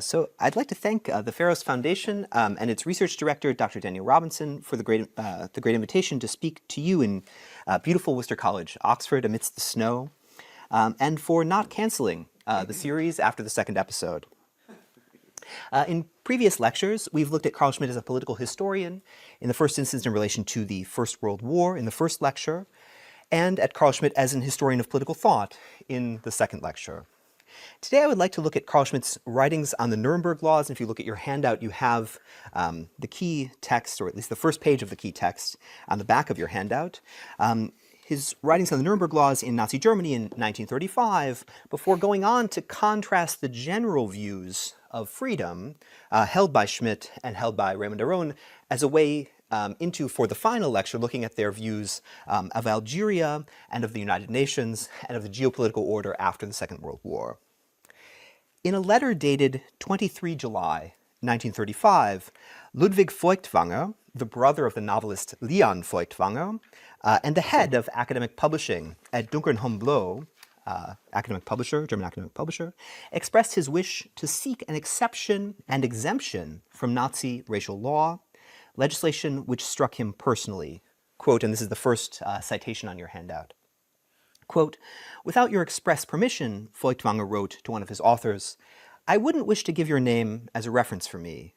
So I'd like to thank the Pharos Foundation and its research director, Dr. Daniel Robinson, for the great invitation to speak to you in beautiful Worcester College, Oxford, amidst the snow, and for not canceling the series after the second episode. In previous lectures, we've looked at Carl Schmitt as a political historian, in the first instance in relation to the First World War in the first lecture, and at Carl Schmitt as an historian of political thought in the second lecture. Today I would like to look at Carl Schmitt's writings on the Nuremberg laws. And if you look at your handout, you have the key text, or at least the first page of the key text on the back of your handout. His writings on the Nuremberg laws in Nazi Germany in 1935, before going on to contrast the general views of freedom held by Schmitt and held by Raymond Aron as a way into, for the final lecture, looking at their views of Algeria and of the United Nations and of the geopolitical order after the Second World War. In a letter dated 23 July 1935, Ludwig Feuchtwanger, the brother of the novelist Leon Feuchtwanger, and the head of academic publishing at Duncker & Humblot, academic publisher, German academic publisher, expressed his wish to seek an exception and exemption from Nazi racial law, legislation which struck him personally. Quote, and this is the first citation on your handout. Quote, "Without your express permission," Feuchtwanger wrote to one of his authors, "I wouldn't wish to give your name as a reference for me.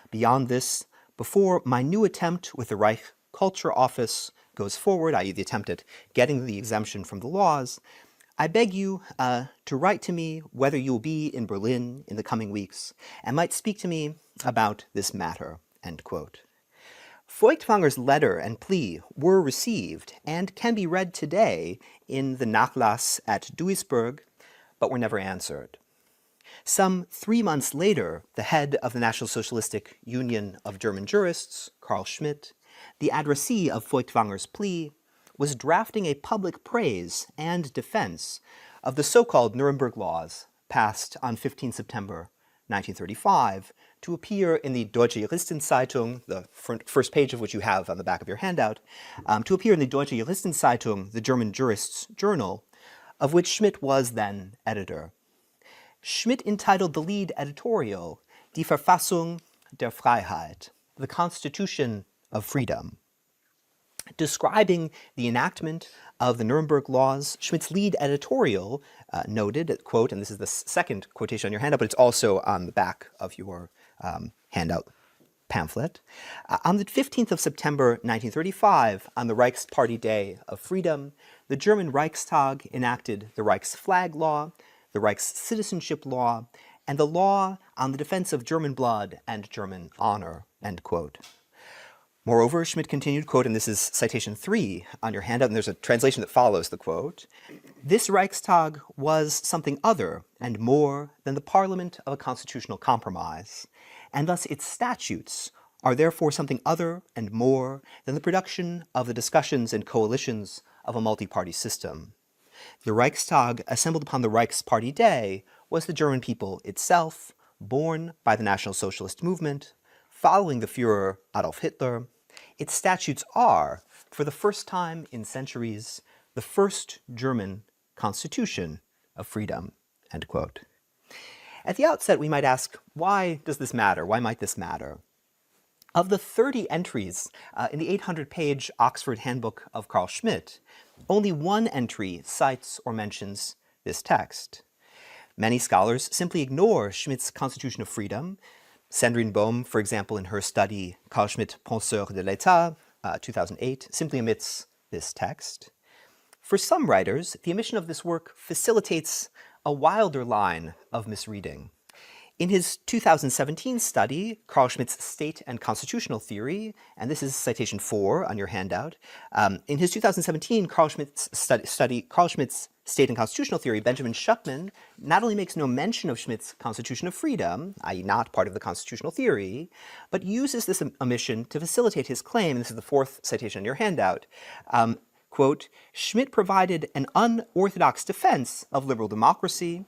Beyond this, before my new attempt with the Reich Culture Office goes forward, i.e. the attempt at getting the exemption from the laws, I beg you to write to me whether you will be in Berlin in the coming weeks and might speak to me about this matter," end quote. Feuchtwanger's letter and plea were received and can be read today in the Nachlass at Duisburg, but were never answered. Some 3 months later, the head of the National Socialistic Union of German Jurists, Carl Schmitt, the addressee of Feuchtwanger's plea, was drafting a public praise and defense of the so-called Nuremberg laws passed on 15 September 1935 to appear in the Deutsche Juristenzeitung, the first page of which you have on the back of your handout, to appear in the Deutsche Juristenzeitung, the German jurists' journal, of which Schmitt was then editor. Schmitt entitled the lead editorial, Die Verfassung der Freiheit, the Constitution of Freedom. Describing the enactment of the Nuremberg laws, Schmitt's lead editorial noted, quote, and this is the second quotation on your handout, but it's also on the back of your handout pamphlet. On the 15th of September 1935, on the Reichsparty Day of Freedom, the German Reichstag enacted the Reichsflag Law, the Reichscitizenship Law, and the Law on the Defense of German Blood and German Honor, end quote. Moreover, Schmitt continued, quote, and this is citation 3 on your handout, and there's a translation that follows the quote, "This Reichstag was something other and more than the parliament of a constitutional compromise, and thus its statutes are therefore something other and more than the production of the discussions and coalitions of a multi-party system. The Reichstag assembled upon the Reichsparty Day was the German people itself, born by the National Socialist movement, following the Führer Adolf Hitler. Its statutes are, for the first time in centuries, the first German constitution of freedom," end quote. At the outset, we might ask, why does this matter? Why might this matter? Of the 30 entries in the 800-page Oxford Handbook of Carl Schmitt, only one entry cites or mentions this text. Many scholars simply ignore Schmitt's Constitution of Freedom. Sandrine Bohm, for example, in her study Carl Schmitt, Penseur de l'État, 2008, simply omits this text. For some writers, the omission of this work facilitates a wilder line of misreading. In his 2017 study, Carl Schmitt's State and Constitutional Theory, and this is citation 4 on your handout, in his 2017 Carl Schmitt's State and Constitutional Theory, Benjamin Schuckman not only makes no mention of Schmitt's Constitution of Freedom, i.e. not part of the constitutional theory, but uses this omission to facilitate his claim, and this is the fourth citation on your handout, quote, "Schmitt provided an unorthodox defense of liberal democracy.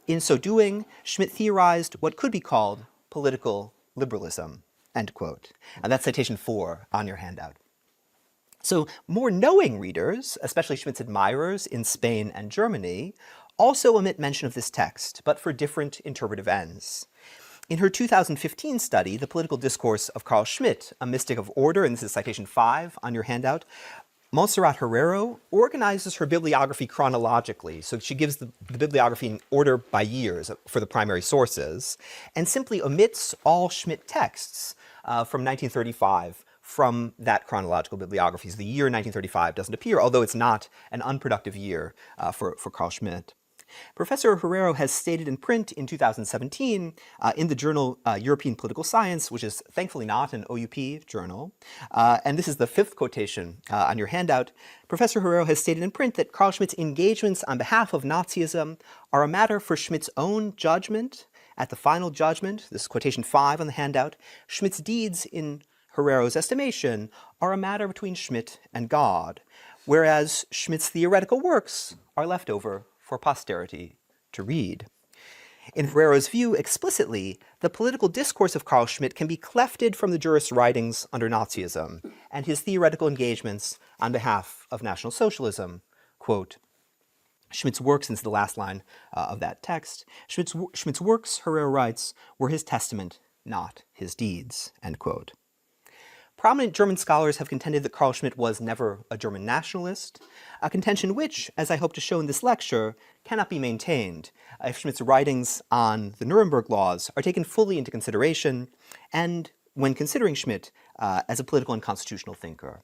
In so doing, Schmitt theorized what could be called political liberalism," end quote. And that's citation 4 on your handout. So more knowing readers, especially Schmitt's admirers in Spain and Germany, also omit mention of this text, but for different interpretive ends. In her 2015 study, The Political Discourse of Carl Schmitt, a Mystic of Order, and this is citation 5 on your handout, Montserrat Herrero organizes her bibliography chronologically. So she gives the bibliography in order by years for the primary sources, and simply omits all Schmitt texts from 1935 from that chronological bibliography. So the year 1935 doesn't appear, although it's not an unproductive year for Carl Schmitt. Professor Herrero has stated in print in 2017 in the journal European Political Science, which is thankfully not an OUP journal, and this is the 5th quotation on your handout. Professor Herrero has stated in print that Carl Schmitt's engagements on behalf of Nazism are a matter for Schmitt's own judgment. At the final judgment, this is quotation 5 on the handout, Schmitt's deeds, in Herrero's estimation, are a matter between Schmitt and God, whereas Schmitt's theoretical works are left over for posterity to read. In Herrero's view, explicitly, the political discourse of Carl Schmitt can be clefted from the jurist's writings under Nazism and his theoretical engagements on behalf of National Socialism. Quote, Schmitt's works, and this is the last line of that text, Schmitt's works, Herrero writes, were his testament, not his deeds, end quote. Prominent German scholars have contended that Carl Schmitt was never a German nationalist, a contention which, as I hope to show in this lecture, cannot be maintained if Schmitt's writings on the Nuremberg laws are taken fully into consideration and when considering Schmitt as a political and constitutional thinker.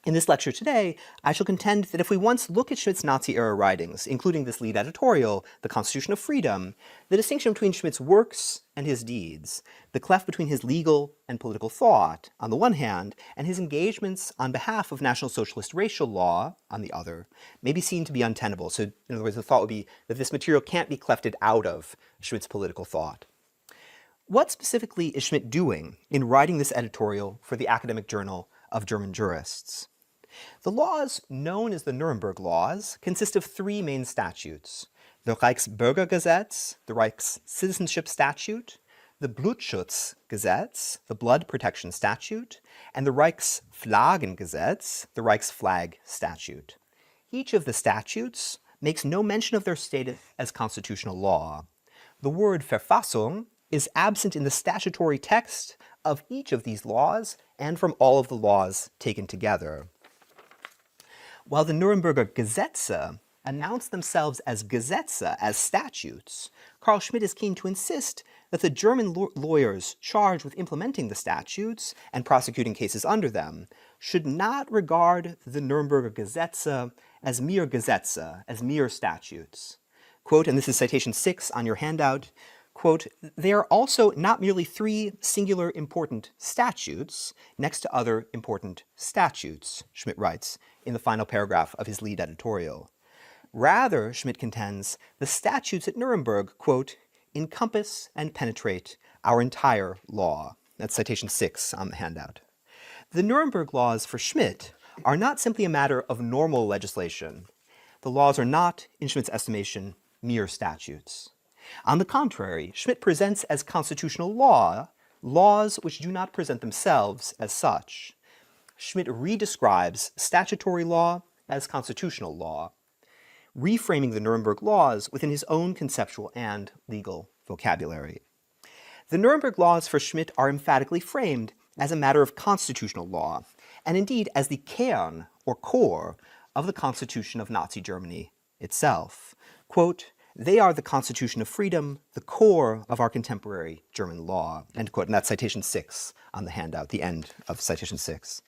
In this lecture today, I shall contend that if we once look at Schmitt's Nazi-era writings, including this lead editorial, The Constitution of Freedom, the distinction between Schmitt's works and his deeds, the cleft between his legal and political thought, on the one hand, and his engagements on behalf of National Socialist racial law, on the other, may be seen to be untenable. So, in other words, the thought would be that this material can't be clefted out of Schmitt's political thought. What specifically is Schmitt doing in writing this editorial for the Academic Journal of German Jurists? The laws known as the Nuremberg Laws consist of 3 main statutes: the Reichsbürgergesetz, the Reichs Citizenship Statute, the Blutschutzgesetz, the Blood Protection Statute, and the Reichsflaggengesetz, the Reichsflag Statute. Each of the statutes makes no mention of their status as constitutional law. The word Verfassung is absent in the statutory text of each of these laws and from all of the laws taken together. While the Nuremberger Gesetze announce themselves as Gesetze, as statutes, Carl Schmitt is keen to insist that the German lawyers charged with implementing the statutes and prosecuting cases under them should not regard the Nuremberger Gesetze as mere Gesetze, as mere statutes. Quote, and this is citation 6 on your handout, quote, they are also not merely 3 singular important statutes next to other important statutes, Schmitt writes in the final paragraph of his lead editorial. Rather, Schmitt contends, the statutes at Nuremberg, quote, encompass and penetrate our entire law. That's citation 6 on the handout. The Nuremberg laws for Schmitt are not simply a matter of normal legislation. The laws are not, in Schmitt's estimation, mere statutes. On the contrary, Schmitt presents as constitutional law laws which do not present themselves as such. Schmitt redescribes statutory law as constitutional law, reframing the Nuremberg laws within his own conceptual and legal vocabulary. The Nuremberg laws for Schmitt are emphatically framed as a matter of constitutional law, and indeed as the Kern, or core, of the Constitution of Nazi Germany itself. Quote, they are the Constitution of Freedom, the core of our contemporary German law, end quote. And that's citation 6 on the handout, the end of citation 6.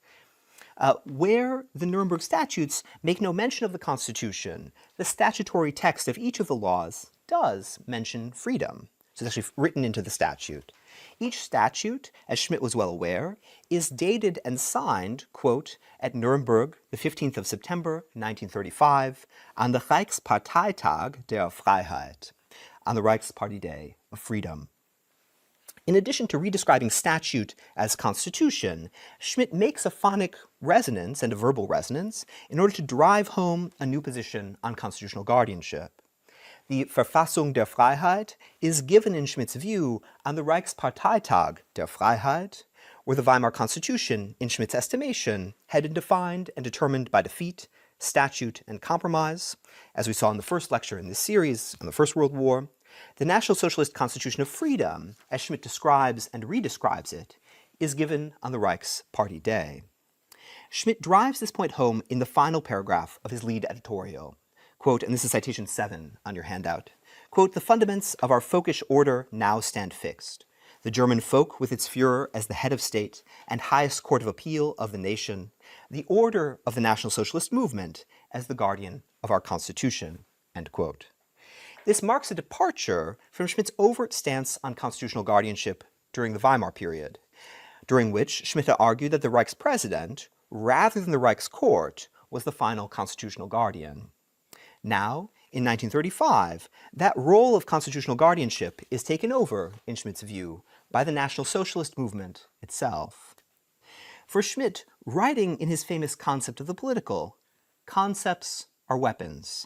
Where the Nuremberg statutes make no mention of the Constitution, the statutory text of each of the laws does mention freedom. So it's actually written into the statute. Each statute, as Schmitt was well aware, is dated and signed, quote, at Nuremberg, the 15th of September, 1935, on the Reichsparteitag der Freiheit, on the Reichsparty Day of Freedom. In addition to redescribing statute as constitution, Schmitt makes a phonic resonance and a verbal resonance in order to drive home a new position on constitutional guardianship. The Verfassung der Freiheit is given in Schmitt's view on the Reichsparteitag der Freiheit, where the Weimar Constitution, in Schmitt's estimation, had been defined and determined by defeat, statute, and compromise, as we saw in the first lecture in this series on the First World War, The National Socialist Constitution of Freedom, as Schmitt describes and redescribes it, is given on the Reich's Party Day. Schmitt drives this point home in the final paragraph of his lead editorial. Quote, and this is citation 7 on your handout. Quote, "The fundaments of our folkish order now stand fixed. The German folk with its Führer as the head of state and highest court of appeal of the nation, the order of the National Socialist movement as the guardian of our Constitution." End quote. This marks a departure from Schmitt's overt stance on constitutional guardianship during the Weimar period, during which Schmitt argued that the Reich's president, rather than the Reich's court, was the final constitutional guardian. Now, in 1935, that role of constitutional guardianship is taken over, in Schmitt's view, by the National Socialist movement itself. For Schmitt, writing in his famous concept of the political, concepts are weapons.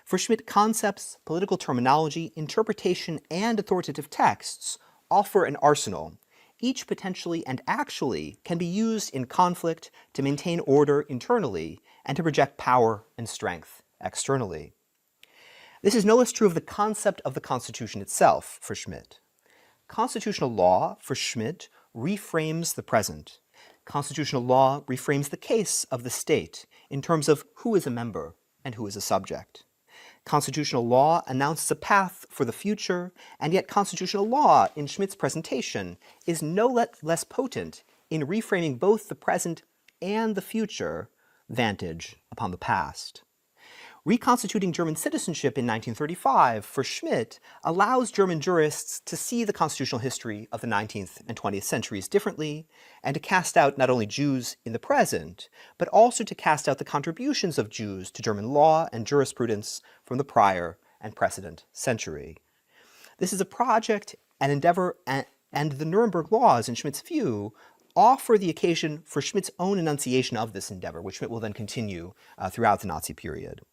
For Schmitt, concepts, political terminology, interpretation, and authoritative texts offer an arsenal. Each potentially and actually can be used in conflict to maintain order internally and to project power and strength externally. This is no less true of the concept of the Constitution itself for Schmitt. Constitutional law, for Schmitt, reframes the present. Constitutional law reframes the case of the state in terms of who is a member and who is a subject. Constitutional law announces a path for the future, and yet constitutional law, in Schmitt's presentation, is no less potent in reframing both the present and the future vantage upon the past. Reconstituting German citizenship in 1935, for Schmitt, allows German jurists to see the constitutional history of the 19th and 20th centuries differently, and to cast out not only Jews in the present, but also to cast out the contributions of Jews to German law and jurisprudence from the prior and precedent century. This is a project, an endeavor, and the Nuremberg laws, in Schmitt's view, offer the occasion for Schmitt's own enunciation of this endeavor, which Schmitt will then continue throughout the Nazi period.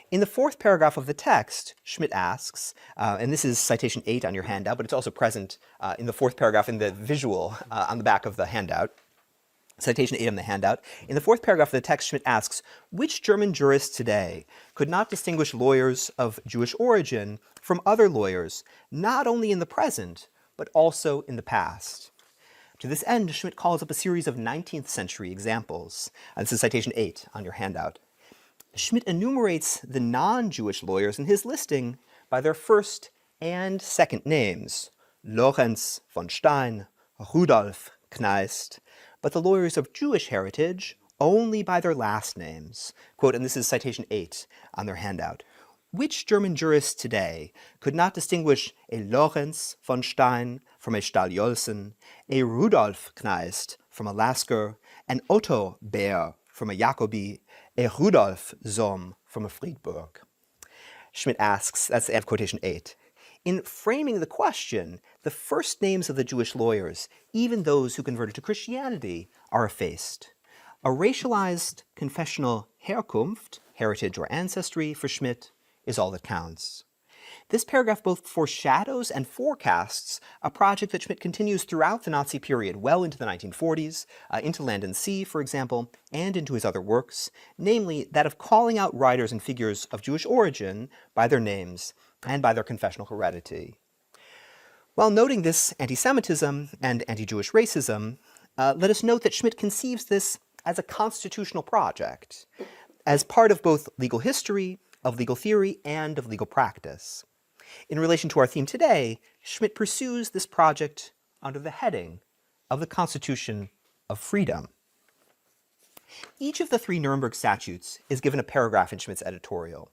In the fourth paragraph of the text, Schmitt asks, and this is citation 8 on your handout, but it's also present in the fourth paragraph in the visual on the back of the handout, citation 8 on the handout. In the fourth paragraph of the text, Schmitt asks, which German jurists today could not distinguish lawyers of Jewish origin from other lawyers, not only in the present, but also in the past? To this end, Schmitt calls up a series of 19th century examples. This is citation 8 on your handout. Schmitt enumerates the non-Jewish lawyers in his listing by their first and second names, Lorenz von Stein, Rudolf Kneist, but the lawyers of Jewish heritage only by their last names. Quote, and this is citation 8 on their handout. Which German jurists today could not distinguish a Lorenz von Stein from a Stahl-Jolson, a Rudolf Kneist from a Lasker, an Otto Bär from a Jacobi, a Rudolf Sohm from a Friedberg? Schmitt asks, that's the end of quotation 8. In framing the question, the first names of the Jewish lawyers, even those who converted to Christianity, are effaced. A racialized confessional Herkunft, heritage or ancestry, for Schmitt, is all that counts. This paragraph both foreshadows and forecasts a project that Schmitt continues throughout the Nazi period, well into the 1940s, into Land and Sea, for example, and into his other works, namely that of calling out writers and figures of Jewish origin by their names and by their confessional heredity. While noting this anti-Semitism and anti-Jewish racism, let us note that Schmitt conceives this as a constitutional project, as part of both legal history, of legal theory, and of legal practice. In relation to our theme today, Schmitt pursues this project under the heading of the Constitution of Freedom. Each of the 3 Nuremberg statutes is given a paragraph in Schmitt's editorial.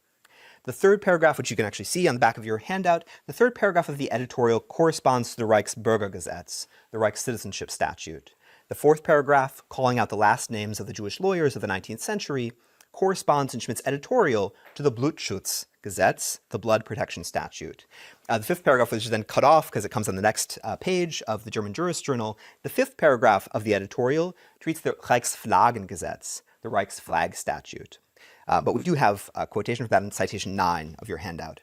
The third paragraph, which you can actually see on the back of your handout, the third paragraph of the editorial corresponds to the Reich's Bürgergesetz, the Reich's citizenship statute. The fourth paragraph, calling out the last names of the Jewish lawyers of the 19th century, corresponds in Schmitt's editorial to the Blutschutzgesetz, the blood protection statute. The fifth paragraph, which is then cut off because it comes on the next page of the German Jurist Journal, the fifth paragraph of the editorial treats the Reichsflaggengesetz, the Reich's flag statute. But we do have a quotation for that in citation 9 of your handout.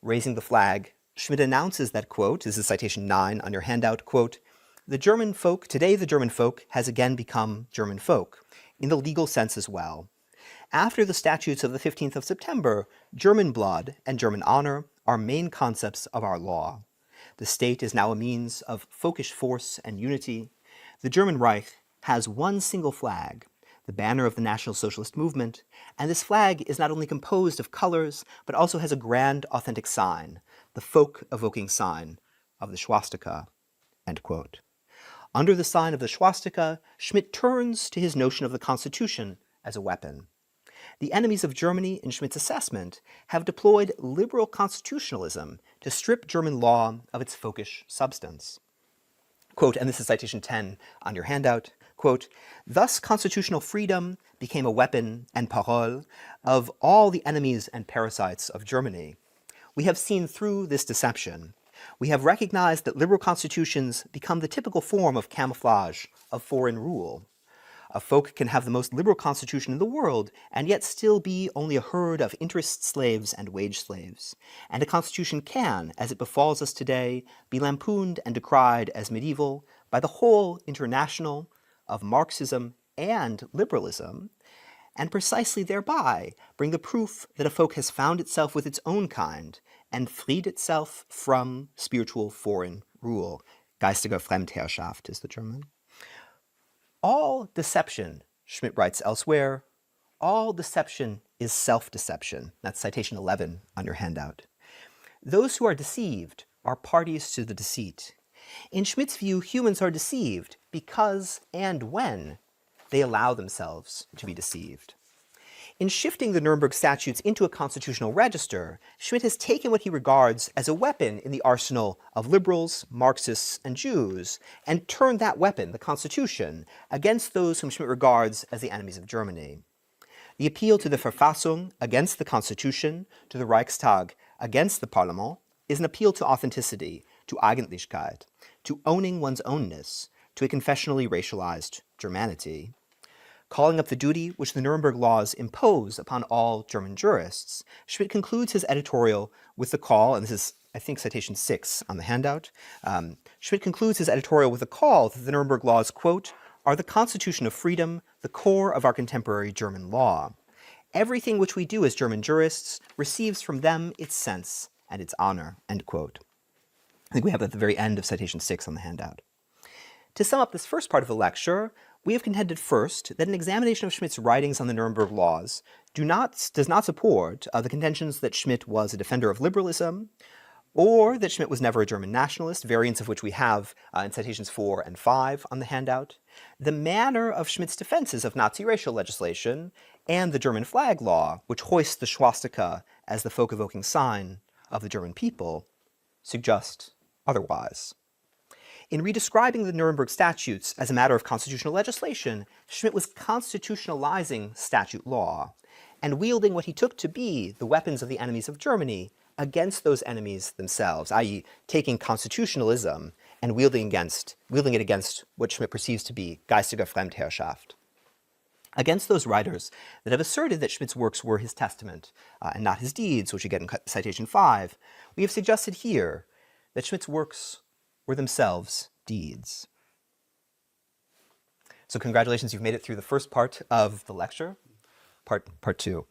Raising the flag, Schmitt announces that, quote, this is citation 9 on your handout, quote, today the German folk has again become German folk, in the legal sense as well. After the statutes of the 15th of September, German blood and German honor are main concepts of our law. The state is now a means of folkish force and unity. The German Reich has one single flag, the banner of the National Socialist movement, and this flag is not only composed of colors, but also has a grand authentic sign, the folk-evoking sign of the swastika." End quote. Under the sign of the swastika, Schmitt turns to his notion of the Constitution as a weapon. The enemies of Germany, in Schmitt's assessment, have deployed liberal constitutionalism to strip German law of its folkish substance. Quote, and this is citation 10 on your handout, quote, "Thus constitutional freedom became a weapon and parole of all the enemies and parasites of Germany. We have seen through this deception. We have recognized that liberal constitutions become the typical form of camouflage of foreign rule. A folk can have the most liberal constitution in the world and yet still be only a herd of interest slaves and wage slaves. And a constitution can, as it befalls us today, be lampooned and decried as medieval by the whole international of Marxism and liberalism, and precisely thereby bring the proof that a folk has found itself with its own kind and freed itself from spiritual foreign rule. Geistige Fremdherrschaft is the German. All deception," Schmitt writes elsewhere, "all deception is self-deception." That's citation 11 on your handout. Those who are deceived are parties to the deceit. In Schmitt's view, humans are deceived because and when they allow themselves to be deceived. In shifting the Nuremberg statutes into a constitutional register, Schmitt has taken what he regards as a weapon in the arsenal of liberals, Marxists, and Jews, and turned that weapon, the Constitution, against those whom Schmitt regards as the enemies of Germany. The appeal to the Verfassung against the Constitution, to the Reichstag against the Parlement, is an appeal to authenticity, to Eigentlichkeit, to owning one's ownness, to a confessionally racialized Germanity. Calling up the duty which the Nuremberg laws impose upon all German jurists, Schmitt concludes his editorial with the call, and this is, I think, citation 6 on the handout. Schmitt concludes his editorial with a call that the Nuremberg laws, quote, "are the constitution of freedom, the core of our contemporary German law. Everything which we do as German jurists receives from them its sense and its honor," end quote. I think we have that at the very end of citation 6 on the handout. To sum up this first part of the lecture, we have contended first that an examination of Schmitt's writings on the Nuremberg laws does not support the contentions that Schmitt was a defender of liberalism, or that Schmitt was never a German nationalist, variants of which we have in citations 4 and 5 on the handout, the manner of Schmitt's defenses of Nazi racial legislation, and the German flag law, which hoists the swastika as the folk-evoking sign of the German people, suggest otherwise. In redescribing the Nuremberg statutes as a matter of constitutional legislation, Schmitt was constitutionalizing statute law and wielding what he took to be the weapons of the enemies of Germany against those enemies themselves, i.e. taking constitutionalism and wielding it against what Schmitt perceives to be geistige Fremdherrschaft. Against those writers that have asserted that Schmitt's works were his testament and not his deeds, which you get in citation 5, we have suggested here that Schmitt's works were themselves deeds. So congratulations, you've made it through the first part of the lecture, part 2.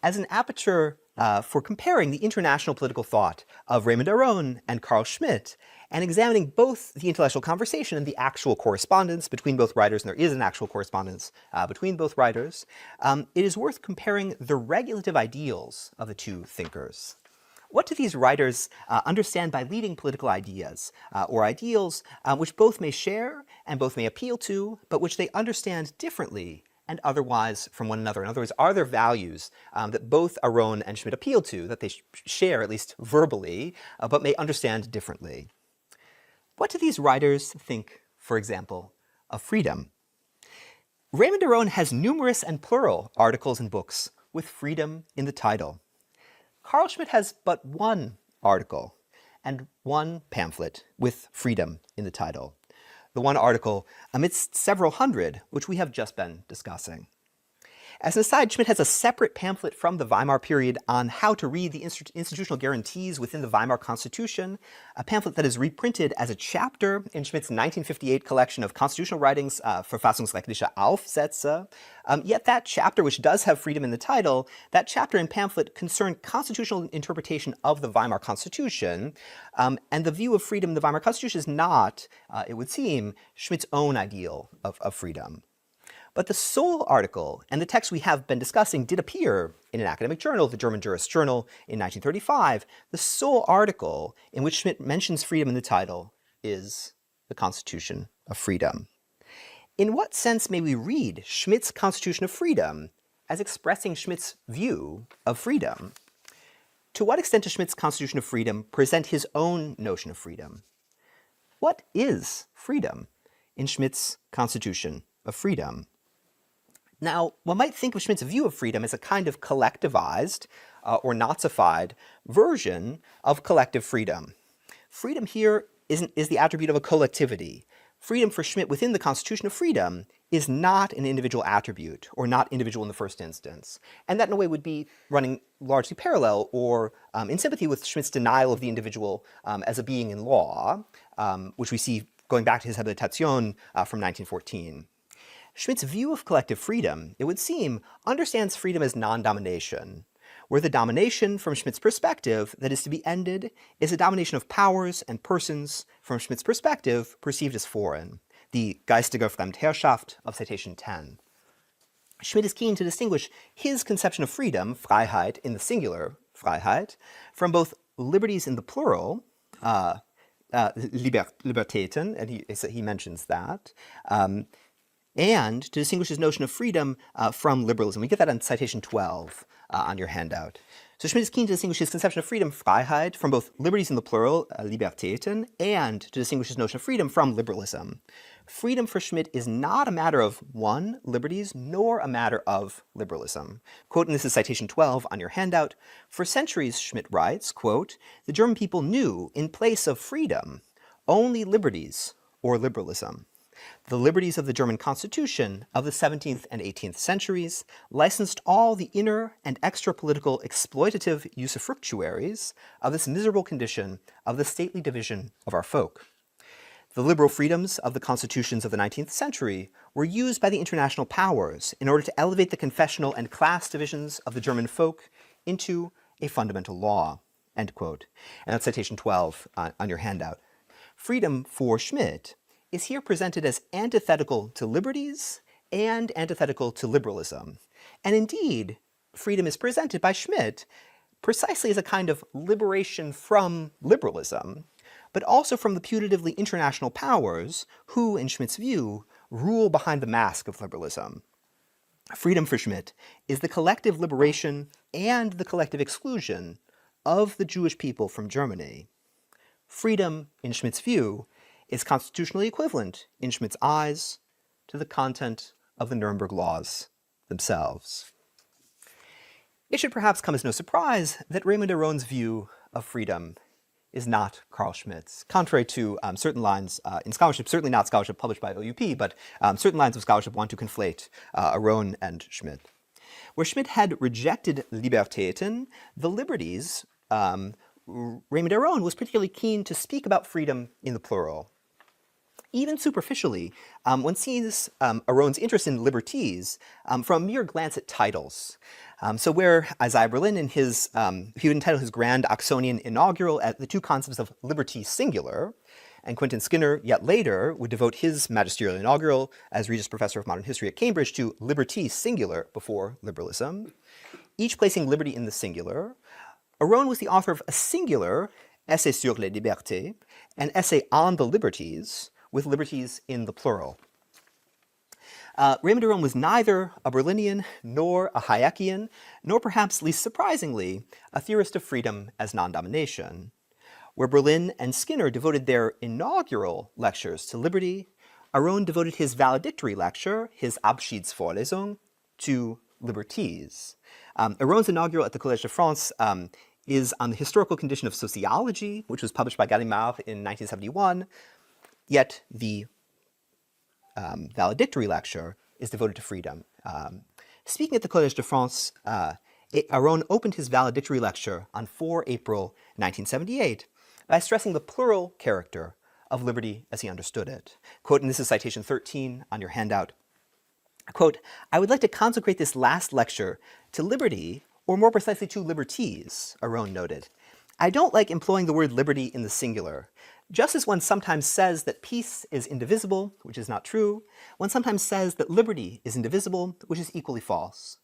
As an aperture for comparing the international political thought of Raymond Aron and Carl Schmitt, and examining both the intellectual conversation and the actual correspondence between both writers, and there is an actual correspondence between both writers, it is worth comparing the regulative ideals of the two thinkers. What do these writers understand by leading political ideas or ideals which both may share and both may appeal to, but which they understand differently and otherwise from one another? In other words, are there values that both Aron and Schmitt appeal to, that they share, at least verbally, but may understand differently? What do these writers think, for example, of freedom? Raymond Aron has numerous and plural articles and books with freedom in the title. Carl Schmitt has but one article and one pamphlet with freedom in the title. The one article amidst several hundred which we have just been discussing. As an aside, Schmitt has a separate pamphlet from the Weimar period on how to read the institutional guarantees within the Weimar Constitution, a pamphlet that is reprinted as a chapter in Schmitt's 1958 collection of constitutional writings, Verfassungsrechtliche Aufsätze. Yet that chapter, which does have freedom in the title, that chapter and pamphlet concern constitutional interpretation of the Weimar Constitution, and the view of freedom in the Weimar Constitution is not, it would seem, Schmitt's own ideal of freedom. But the sole article and the text we have been discussing did appear in an academic journal, the German Jurist Journal, in 1935. The sole article in which Schmitt mentions freedom in the title is the Constitution of Freedom. In what sense may we read Schmitt's Constitution of Freedom as expressing Schmitt's view of freedom? To what extent does Schmitt's Constitution of Freedom present his own notion of freedom? What is freedom in Schmitt's Constitution of Freedom? Now, one might think of Schmitt's view of freedom as a kind of collectivized or Nazified version of collective freedom. Freedom here is the attribute of a collectivity. Freedom for Schmitt within the Constitution of Freedom is not an individual attribute, or not individual in the first instance. And that in a way would be running largely parallel or in sympathy with Schmitt's denial of the individual as a being in law, which we see going back to his Habilitation from 1914. Schmitt's view of collective freedom, it would seem, understands freedom as non-domination, where the domination from Schmitt's perspective that is to be ended is a domination of powers and persons from Schmitt's perspective perceived as foreign, the geistige Fremdherrschaft of citation 10. Schmitt is keen to distinguish his conception of freedom, Freiheit in the singular, Freiheit, from both liberties in the plural, Libertäten, and he mentions that, and to distinguish his notion of freedom from liberalism. We get that on citation 12 on your handout. So Schmitt is keen to distinguish his conception of freedom, Freiheit, from both liberties in the plural, Libertäten, and to distinguish his notion of freedom from liberalism. Freedom for Schmitt is not a matter of, one, liberties, nor a matter of liberalism. Quote, and this is citation 12 on your handout, "For centuries," Schmitt writes, quote, "the German people knew, in place of freedom, only liberties or liberalism. The liberties of the German Constitution of the 17th and 18th centuries licensed all the inner and extra-political exploitative usufructuaries of this miserable condition of the stately division of our folk. The liberal freedoms of the constitutions of the 19th century were used by the international powers in order to elevate the confessional and class divisions of the German folk into a fundamental law." End quote. And that's citation 12 on your handout. Freedom for Schmitt is here presented as antithetical to liberties and antithetical to liberalism. And indeed, freedom is presented by Schmitt precisely as a kind of liberation from liberalism, but also from the putatively international powers who, in Schmitt's view, rule behind the mask of liberalism. Freedom for Schmitt is the collective liberation and the collective exclusion of the Jewish people from Germany. Freedom, in Schmitt's view, is constitutionally equivalent, in Schmitt's eyes, to the content of the Nuremberg laws themselves. It should perhaps come as no surprise that Raymond Aron's view of freedom is not Carl Schmitt's, contrary to certain lines in scholarship, certainly not scholarship published by OUP, but certain lines of scholarship want to conflate Aron and Schmitt. Where Schmitt had rejected Libertäten, the liberties, Raymond Aron was particularly keen to speak about freedom in the plural. Even superficially, one sees Aron's interest in liberties from a mere glance at titles. So where Isaiah Berlin in his, he would entitle his grand Oxonian inaugural at the two concepts of liberty singular, and Quentin Skinner, yet later, would devote his magisterial inaugural as Regius Professor of Modern History at Cambridge to liberty singular before liberalism, each placing liberty in the singular. Aron was the author of a singular essay sur les libertés, an essay on the liberties, with liberties in the plural. Raymond Aron was neither a Berlinian nor a Hayekian, nor perhaps least surprisingly, a theorist of freedom as non-domination. Where Berlin and Skinner devoted their inaugural lectures to liberty, Aron devoted his valedictory lecture, his Abschiedsvorlesung, to liberties. Aron's inaugural at the Collège de France is on the historical condition of sociology, which was published by Gallimard in 1971, yet the valedictory lecture is devoted to freedom. Speaking at the Collège de France, Aron opened his valedictory lecture on 4 April 1978 by stressing the plural character of liberty as he understood it. Quote, and this is citation 13 on your handout. Quote, I would like to consecrate this last lecture to liberty, or more precisely to liberties, Aron noted. I don't like employing the word liberty in the singular. Just as one sometimes says that peace is indivisible, which is not true, one sometimes says that liberty is indivisible, which is equally false.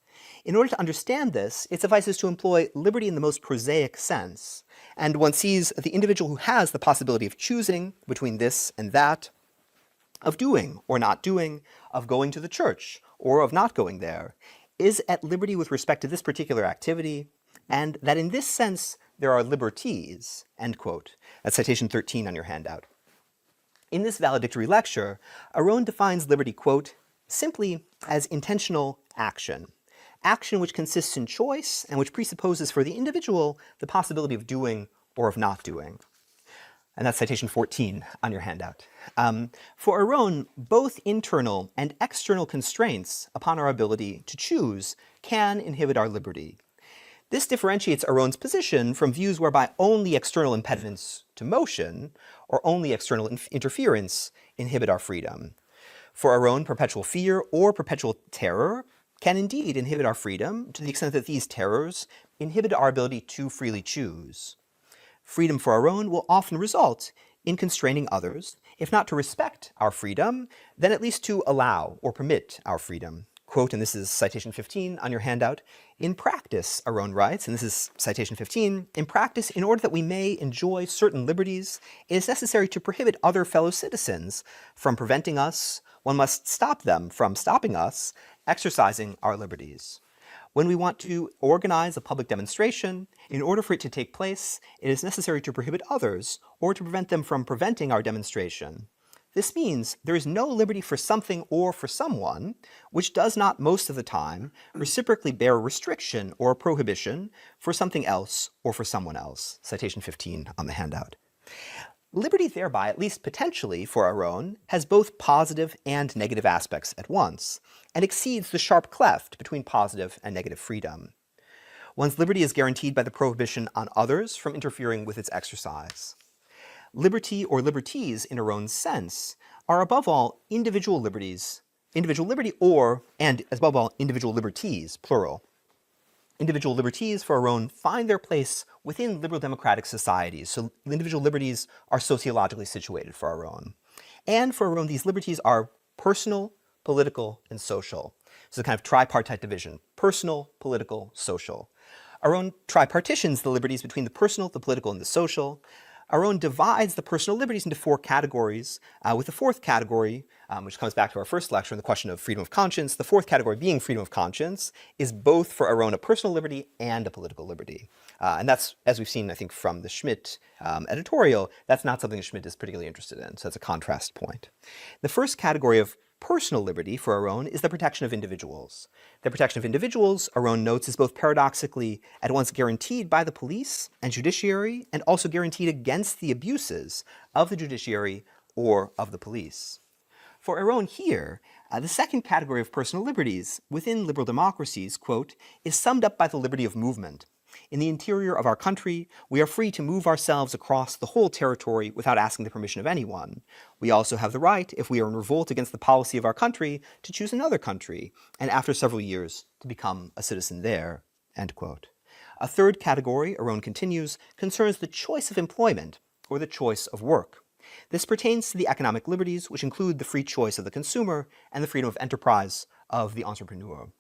In order to understand this, it suffices to employ liberty in the most prosaic sense, and one sees the individual who has the possibility of choosing between this and that, of doing or not doing, of going to the church or of not going there, is at liberty with respect to this particular activity, and that in this sense there are liberties, end quote. That's citation 13 on your handout. In this valedictory lecture, Aron defines liberty, quote, simply as intentional action. Action which consists in choice and which presupposes for the individual the possibility of doing or of not doing. And that's citation 14 on your handout. For Aron, both internal and external constraints upon our ability to choose can inhibit our liberty. This differentiates Aron's position from views whereby only external impediments to motion or only external interference inhibit our freedom. For Aron, perpetual fear or perpetual terror can indeed inhibit our freedom to the extent that these terrors inhibit our ability to freely choose. Freedom for Aron will often result in constraining others, if not to respect our freedom, then at least to allow or permit our freedom. Quote, and this is citation 15 on your handout, in practice, Aron writes, and this is citation 15, in practice, in order that we may enjoy certain liberties, it is necessary to prohibit other fellow citizens from preventing us. One must stop them from stopping us, exercising our liberties. When we want to organize a public demonstration, in order for it to take place, it is necessary to prohibit others or to prevent them from preventing our demonstration. This means there is no liberty for something or for someone which does not most of the time reciprocally bear restriction or prohibition for something else or for someone else. Citation 15 on the handout. Liberty thereby, at least potentially for Aron, has both positive and negative aspects at once, and exceeds the sharp cleft between positive and negative freedom. One's liberty is guaranteed by the prohibition on others from interfering with its exercise. Liberty or liberties in Aron's sense are above all individual liberties, individual liberty or, and above all, individual liberties, plural. Individual liberties for Aron find their place within liberal democratic societies, so individual liberties are sociologically situated for Aron. And for Aron, these liberties are personal, political, and social. So a kind of tripartite division, personal, political, social. Aron tripartitions the liberties between the personal, the political, and the social. Aron divides the personal liberties into 4 categories, with the 4th category, which comes back to our first lecture on the question of freedom of conscience. The 4th category being freedom of conscience is both for Aron a personal liberty and a political liberty. And that's, as we've seen, I think, from the Schmitt editorial, that's not something that Schmitt is particularly interested in, so that's a contrast point. The first category of personal liberty for Aron is the protection of individuals. The protection of individuals, Aron notes, is both paradoxically at once guaranteed by the police and judiciary and also guaranteed against the abuses of the judiciary or of the police. For Aron here, the second category of personal liberties within liberal democracies, quote, is summed up by the liberty of movement. In the interior of our country, we are free to move ourselves across the whole territory without asking the permission of anyone. We also have the right, if we are in revolt against the policy of our country, to choose another country, and after several years, to become a citizen there, end quote. A third category, Aron continues, concerns the choice of employment, or the choice of work. This pertains to the economic liberties, which include the free choice of the consumer and the freedom of enterprise of the entrepreneur.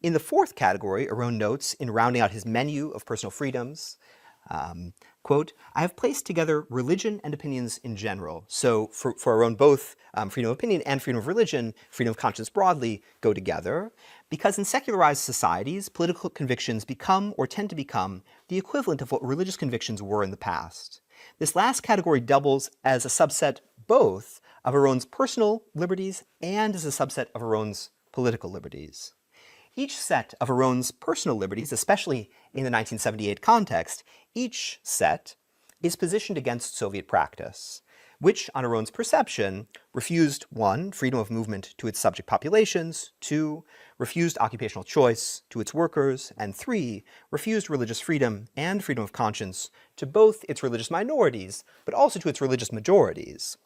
In the 4th category, Aron notes, in rounding out his menu of personal freedoms, quote, I have placed together religion and opinions in general. So for Aron, both freedom of opinion and freedom of religion, freedom of conscience broadly, go together, because in secularized societies, political convictions become or tend to become the equivalent of what religious convictions were in the past. This last category doubles as a subset both of Aron's personal liberties and as a subset of Aron's political liberties. Each set of Aron's personal liberties, especially in the 1978 context, each set is positioned against Soviet practice. which, on Aron's perception, refused 1. Freedom of movement to its subject populations, 2. Refused occupational choice to its workers, and 3. Refused religious freedom and freedom of conscience to both its religious minorities, but also to its religious majorities.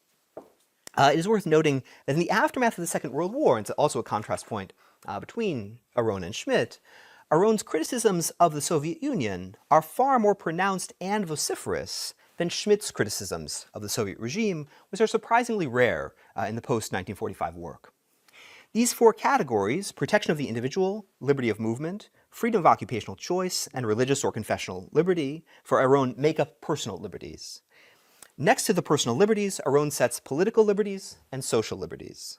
It is worth noting that in the aftermath of the Second World War, and it's also a contrast point between Aron and Schmitt, Aron's criticisms of the Soviet Union are far more pronounced and vociferous than Schmitt's criticisms of the Soviet regime, which are surprisingly rare in the post-1945 work. These 4 categories, protection of the individual, liberty of movement, freedom of occupational choice, and religious or confessional liberty, for Aron make up personal liberties. Next to the personal liberties, Aron sets political liberties and social liberties.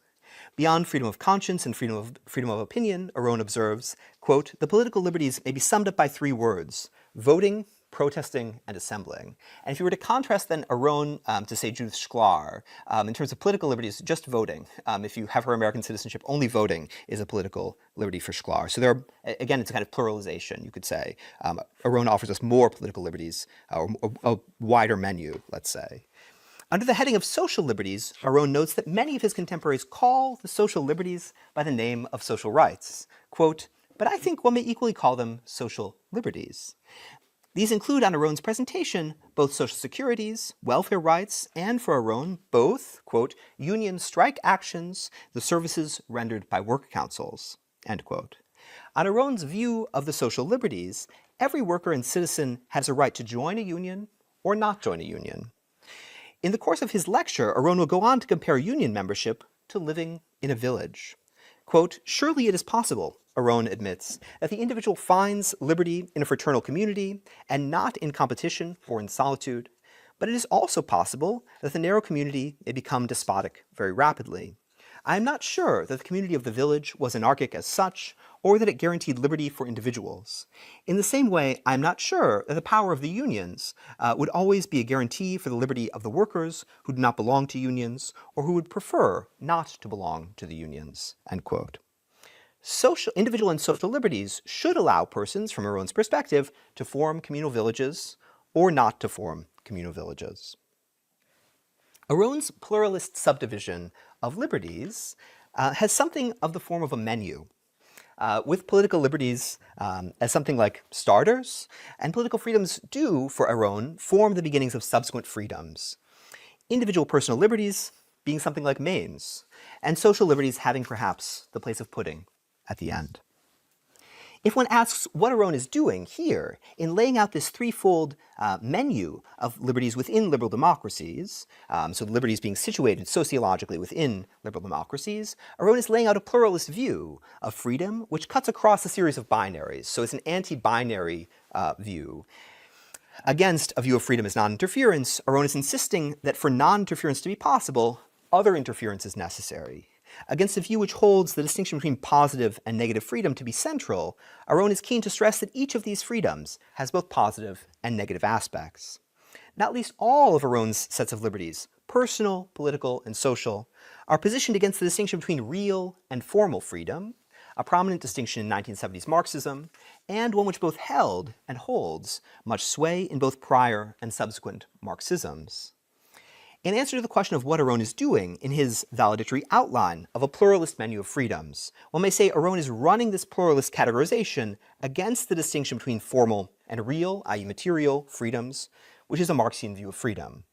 Beyond freedom of conscience and freedom of opinion, Aron observes, quote, the political liberties may be summed up by 3 words: voting, protesting, and assembling. And if you were to contrast then Aron to, say, Judith Shklar, in terms of political liberties, just voting. If you have her American citizenship, only voting is a political liberty for Shklar. So there are, again, it's a kind of pluralization, you could say. Aron offers us more political liberties, or a wider menu, let's say. Under the heading of social liberties, Aron notes that many of his contemporaries call the social liberties by the name of social rights. Quote, but I think one may equally call them social liberties. These include, on Aron's presentation, both social securities, welfare rights, and for Aron, both, quote, union strike actions, the services rendered by work councils, end quote. On Aron's view of the social liberties, every worker and citizen has a right to join a union or not join a union. In the course of his lecture, Aron will go on to compare union membership to living in a village. Quote, surely it is possible, Aron admits, that the individual finds liberty in a fraternal community and not in competition or in solitude, but it is also possible that the narrow community may become despotic very rapidly. I am not sure that the community of the village was anarchic as such, or that it guaranteed liberty for individuals. In the same way, I am not sure that the power of the unions would always be a guarantee for the liberty of the workers who do not belong to unions, or who would prefer not to belong to the unions, end quote. Individual and social liberties should allow persons, from Aron's perspective, to form communal villages or not to form communal villages. Aron's pluralist subdivision of liberties has something of the form of a menu, with political liberties as something like starters, and political freedoms do, for Aron, form the beginnings of subsequent freedoms. Individual personal liberties being something like mains, and social liberties having perhaps the place of pudding at the end. If one asks what Aron is doing here in laying out this threefold menu of liberties within liberal democracies, so the liberties being situated sociologically within liberal democracies, Aron is laying out a pluralist view of freedom which cuts across a series of binaries. So it's an anti-binary view. Against a view of freedom as non-interference, Aron is insisting that for non-interference to be possible, other interference is necessary. Against a view which holds the distinction between positive and negative freedom to be central, Aron is keen to stress that each of these freedoms has both positive and negative aspects. Not least all of Aron's sets of liberties, personal, political, and social, are positioned against the distinction between real and formal freedom, a prominent distinction in 1970s Marxism, and one which both held and holds much sway in both prior and subsequent Marxisms. In answer to the question of what Aron is doing in his valedictory outline of a pluralist menu of freedoms, one may say Aron is running this pluralist categorization against the distinction between formal and real, i.e. material, freedoms, which is a Marxian view of freedom.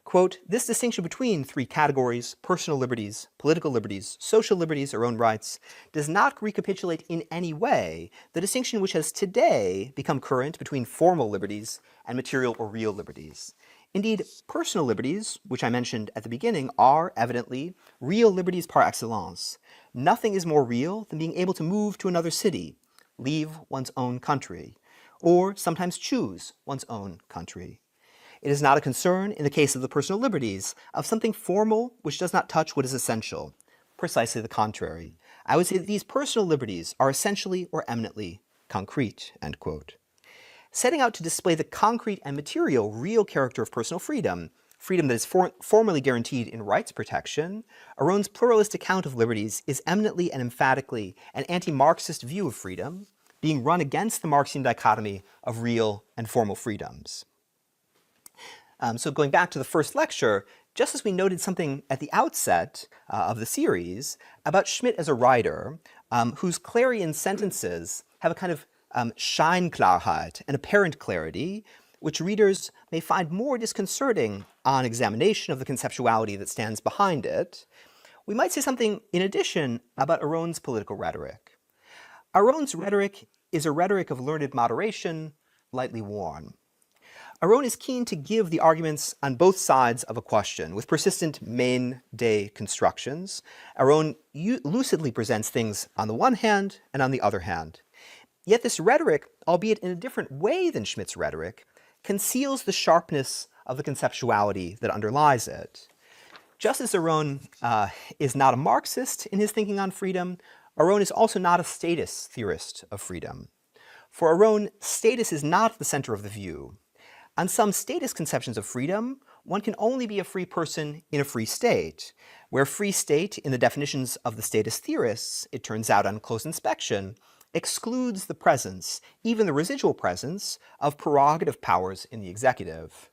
Quote, this distinction between 3 categories, personal liberties, political liberties, social liberties, Aron writes, does not recapitulate in any way the distinction which has today become current between formal liberties and material or real liberties. Indeed, personal liberties, which I mentioned at the beginning, are evidently real liberties par excellence. Nothing is more real than being able to move to another city, leave one's own country, or sometimes choose one's own country. It is not a concern, in the case of the personal liberties, of something formal which does not touch what is essential. Precisely the contrary. I would say that these personal liberties are essentially or eminently concrete, end quote. Setting out to display the concrete and material real character of personal freedom, freedom that is formally guaranteed in rights protection, Aron's pluralist account of liberties is eminently and emphatically an anti-Marxist view of freedom, being run against the Marxian dichotomy of real and formal freedoms. So going back to the first lecture, just as we noted something at the outset of the series about Schmitt as a writer whose clarion sentences have a kind of Scheinklarheit, an apparent clarity, which readers may find more disconcerting on examination of the conceptuality that stands behind it, we might say something in addition about Aron's political rhetoric. Aron's rhetoric is a rhetoric of learned moderation, lightly worn. Aron is keen to give the arguments on both sides of a question with persistent main-day constructions. Aron lucidly presents things on the one hand and on the other hand. Yet this rhetoric, albeit in a different way than Schmitt's rhetoric, conceals the sharpness of the conceptuality that underlies it. Just as Aron is not a Marxist in his thinking on freedom, Aron is also not a status theorist of freedom. For Aron, status is not the center of the view. On some status conceptions of freedom, one can only be a free person in a free state, where free state, in the definitions of the status theorists, it turns out on close inspection, excludes the presence, even the residual presence, of prerogative powers in the executive.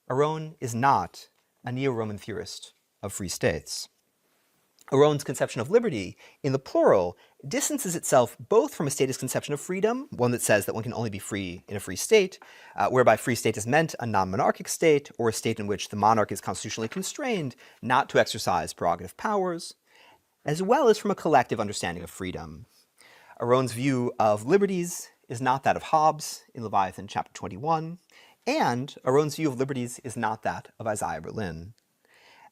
Aron is not a neo-Roman theorist of free states. Aron's conception of liberty, in the plural, distances itself both from a status conception of freedom, one that says that one can only be free in a free state, whereby free state is meant a non-monarchic state, or a state in which the monarch is constitutionally constrained not to exercise prerogative powers, as well as from a collective understanding of freedom. Aron's view of liberties is not that of Hobbes in Leviathan chapter 21, and Aron's view of liberties is not that of Isaiah Berlin.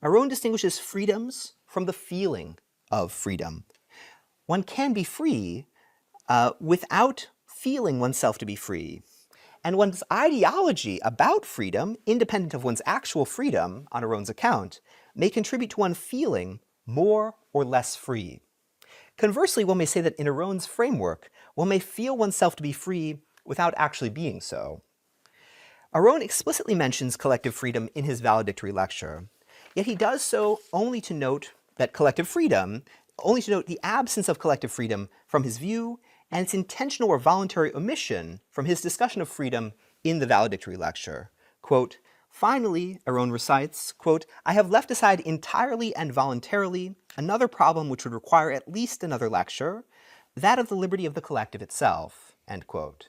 Aron distinguishes freedoms from the feeling of freedom. One can be free without feeling oneself to be free. And one's ideology about freedom, independent of one's actual freedom on Aron's account, may contribute to one feeling more or less free. Conversely, one may say that in Aron's framework, one may feel oneself to be free without actually being so. Aron explicitly mentions collective freedom in his valedictory lecture, yet he does so only to note that collective freedom, only to note the absence of collective freedom from his view and its intentional or voluntary omission from his discussion of freedom in the valedictory lecture. Quote, finally, Aron recites, quote, I have left aside entirely and voluntarily another problem which would require at least another lecture, that of the liberty of the collective itself, end quote.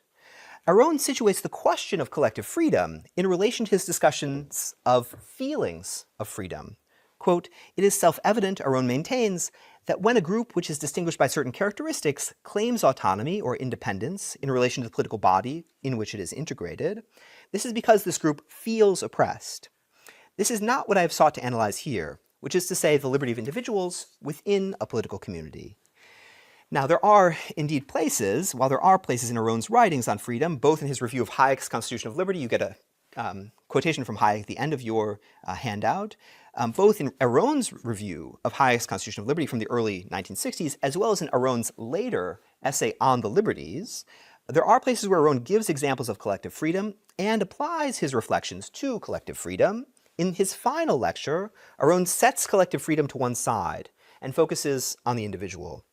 Aron situates the question of collective freedom in relation to his discussions of feelings of freedom. Quote, it is self-evident, Aron maintains, that when a group which is distinguished by certain characteristics claims autonomy or independence in relation to the political body in which it is integrated, this is because this group feels oppressed. This is not what I have sought to analyze here, which is to say the liberty of individuals within a political community. Now, there are indeed places, while there are places in Aron's writings on freedom, both in his review of Hayek's Constitution of Liberty, you get a quotation from Hayek at the end of your handout, both in Aron's review of Hayek's Constitution of Liberty from the early 1960s, as well as in Aron's later essay on the liberties, there are places where Aron gives examples of collective freedom and applies his reflections to collective freedom. In his final lecture, Aron sets collective freedom to one side and focuses on the individual.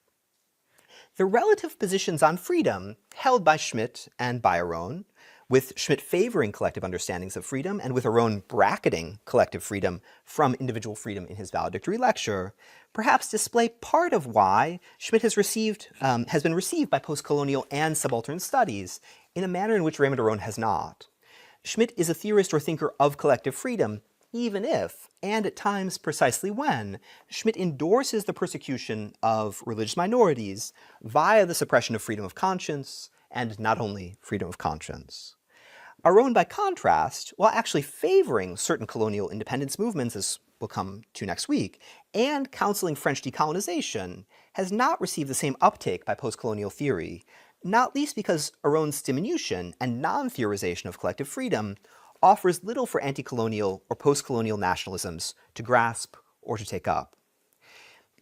The relative positions on freedom held by Schmitt and by Aron, with Schmitt favoring collective understandings of freedom and with Aron bracketing collective freedom from individual freedom in his valedictory lecture, perhaps display part of why Schmitt has been received by postcolonial and subaltern studies in a manner in which Raymond Aron has not. Schmitt is a theorist or thinker of collective freedom, even if, and at times precisely when, Schmitt endorses the persecution of religious minorities via the suppression of freedom of conscience, and not only freedom of conscience. Aron, by contrast, while actually favoring certain colonial independence movements, as we'll come to next week, and counseling French decolonization, has not received the same uptake by postcolonial theory, not least because Aron's diminution and non-theorization of collective freedom offers little for anti-colonial or post-colonial nationalisms to grasp or to take up.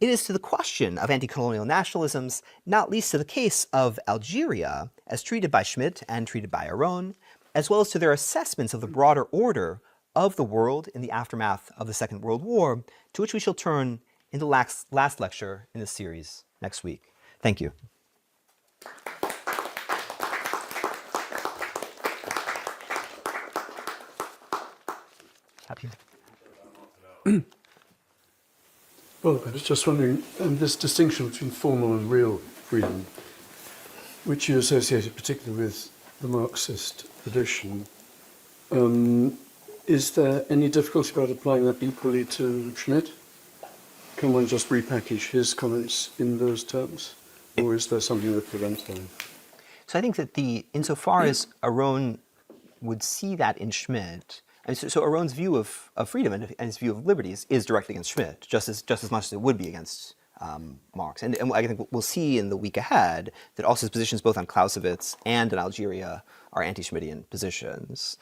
It is to the question of anti-colonial nationalisms, not least to the case of Algeria, as treated by Schmitt and treated by Aron, as well as to their assessments of the broader order of the world in the aftermath of the Second World War, to which we shall turn in the last lecture in this series next week. Thank you. Happy. Well, I was just wondering, this distinction between formal and real freedom, which you associated particularly with the Marxist tradition, is there any difficulty about applying that equally to Schmitt? Can one just repackage his comments in those terms? Or is there something that prevents that? So I think that insofar as Aron would see that in Schmitt, and so Aron's view of freedom and his view of liberties is directly against Schmitt, just as much as it would be against Marx. And I think we'll see in the week ahead that also his positions both on Clausewitz and in Algeria are anti-Schmittian positions.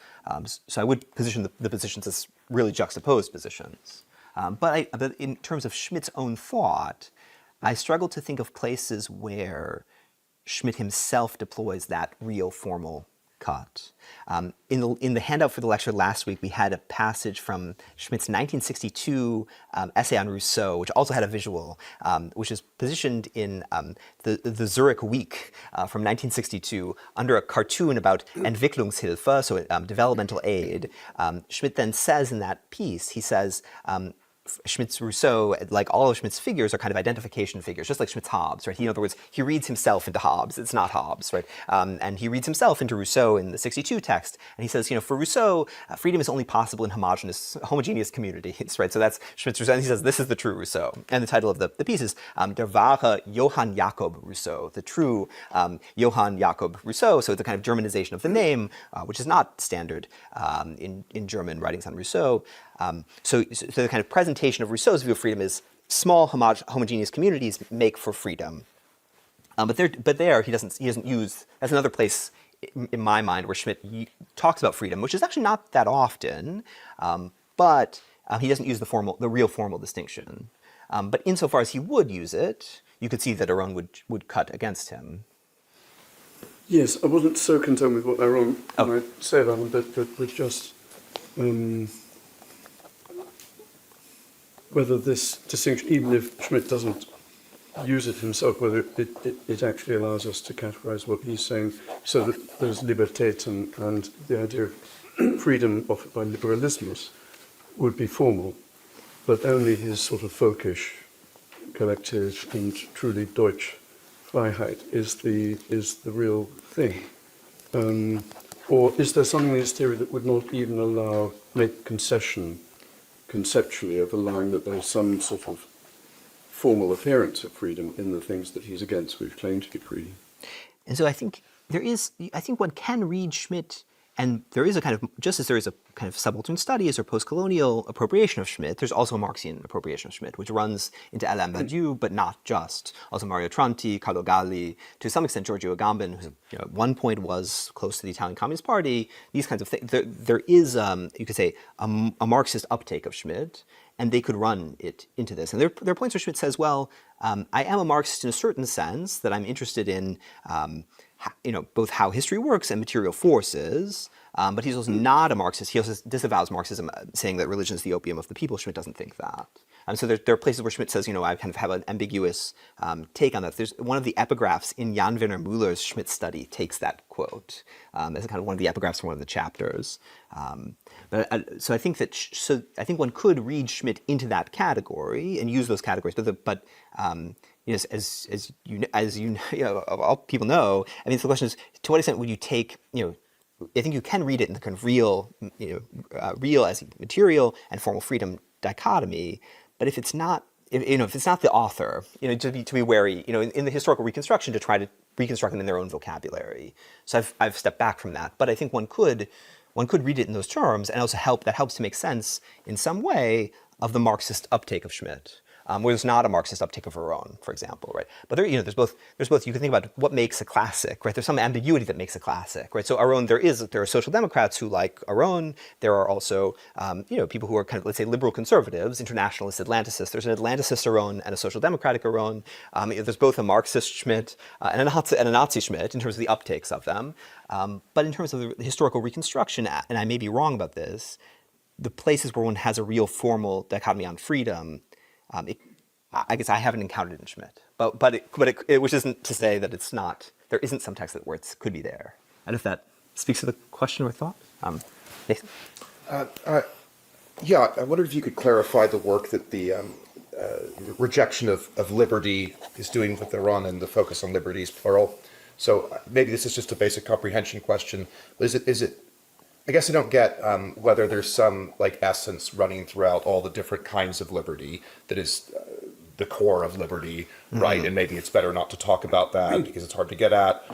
So I would position the positions as really juxtaposed positions. But in terms of Schmitt's own thought, I struggle to think of places where Schmitt himself deploys that real formal cut. In the handout for the lecture last week, we had a passage from Schmitt's 1962 essay on Rousseau, which also had a visual, which is positioned in the Zurich Week from 1962 under a cartoon about Entwicklungshilfe, so developmental aid. Schmitt then says in that piece, he says, Schmitt's Rousseau, like all of Schmitt's figures, are kind of identification figures, just like Schmitt's Hobbes, right? In other words, he reads himself into Hobbes. It's not Hobbes, right? And he reads himself into Rousseau in the 62 text. And he says, for Rousseau, freedom is only possible in homogeneous communities, right? So that's Schmitt's Rousseau. And he says, this is the true Rousseau. And the title of the piece is Der wahre Johann Jakob Rousseau, the true Johann Jakob Rousseau. So it's a kind of Germanization of the name, which is not standard in German writings on Rousseau. So the kind of presentation of Rousseau's view of freedom is small homogeneous communities make for freedom. But there he doesn't use, that's another place in my mind where Schmitt talks about freedom, which is actually not that often, but he doesn't use the real formal distinction. But insofar as he would use it, you could see that Aron would cut against him. Yes, I wasn't so concerned with what Aron might say about him, but with just whether this distinction, even if Schmitt doesn't use it himself, whether it actually allows us to categorize what he's saying, so that there's libertät and the idea of freedom offered by liberalismus would be formal, but only his sort of folkish, collective and truly Deutsch Freiheit is the real thing. Or is there something in his theory that would not even make concession conceptually of allowing that there's some sort of formal appearance of freedom in the things that he's against, which claim to be free? And so I think one can read Schmitt, and there is a kind of, just as there is a kind of subaltern studies or post-colonial appropriation of Schmitt, there's also a Marxian appropriation of Schmitt, which runs into Alain Badiou, but not just. Also Mario Tronti, Carlo Galli, to some extent Giorgio Agamben, who at one point was close to the Italian Communist Party, these kinds of things. There is, you could say, a Marxist uptake of Schmitt, and they could run it into this. And there are points where Schmitt says, well, I am a Marxist in a certain sense, that I'm interested in both how history works and material forces, but he's also not a Marxist. He also disavows Marxism, saying that religion is the opium of the people. Schmitt doesn't think that. So there are places where Schmitt says, I kind of have an ambiguous take on that. There's one of the epigraphs in Jan Werner Müller's Schmitt study takes that quote as kind of one of the epigraphs from one of the chapters. So I think I think one could read Schmitt into that category and use those categories, but yes, as all people know, I mean, so the question is, to what extent would you take, I think you can read it in the kind of real as material and formal freedom dichotomy, but if it's not, if it's not the author, to be wary, in the historical reconstruction, to try to reconstruct them in their own vocabulary. So I've stepped back from that, but I think one could read it in those terms, and also that helps to make sense in some way of the Marxist uptake of Schmitt. Where there's not a Marxist uptake of Aron, for example, right? But there's both. You can think about what makes a classic, right? There's some ambiguity that makes a classic, right? So Aron, there are social democrats who like Aron. There are also, people who are kind of, let's say, liberal conservatives, internationalist Atlanticists. There's an Atlanticist Aron and a social democratic Aron. There's both a Marxist Schmitt and a Nazi Schmitt in terms of the uptakes of them. But in terms of the historical reconstruction, and I may be wrong about this, the places where one has a real formal dichotomy on freedom, I guess I haven't encountered it in Schmitt, but which isn't to say that it's not. There isn't some text where it could be there. I don't know if that speaks to the question or thought. Nathan? Yeah, I wondered if you could clarify the work that the rejection of liberty is doing with Aron and the focus on liberties, plural. So maybe this is just a basic comprehension question, but is it, I guess I don't get whether there's some like essence running throughout all the different kinds of liberty that is the core of liberty, right? And maybe it's better not to talk about that because it's hard to get at.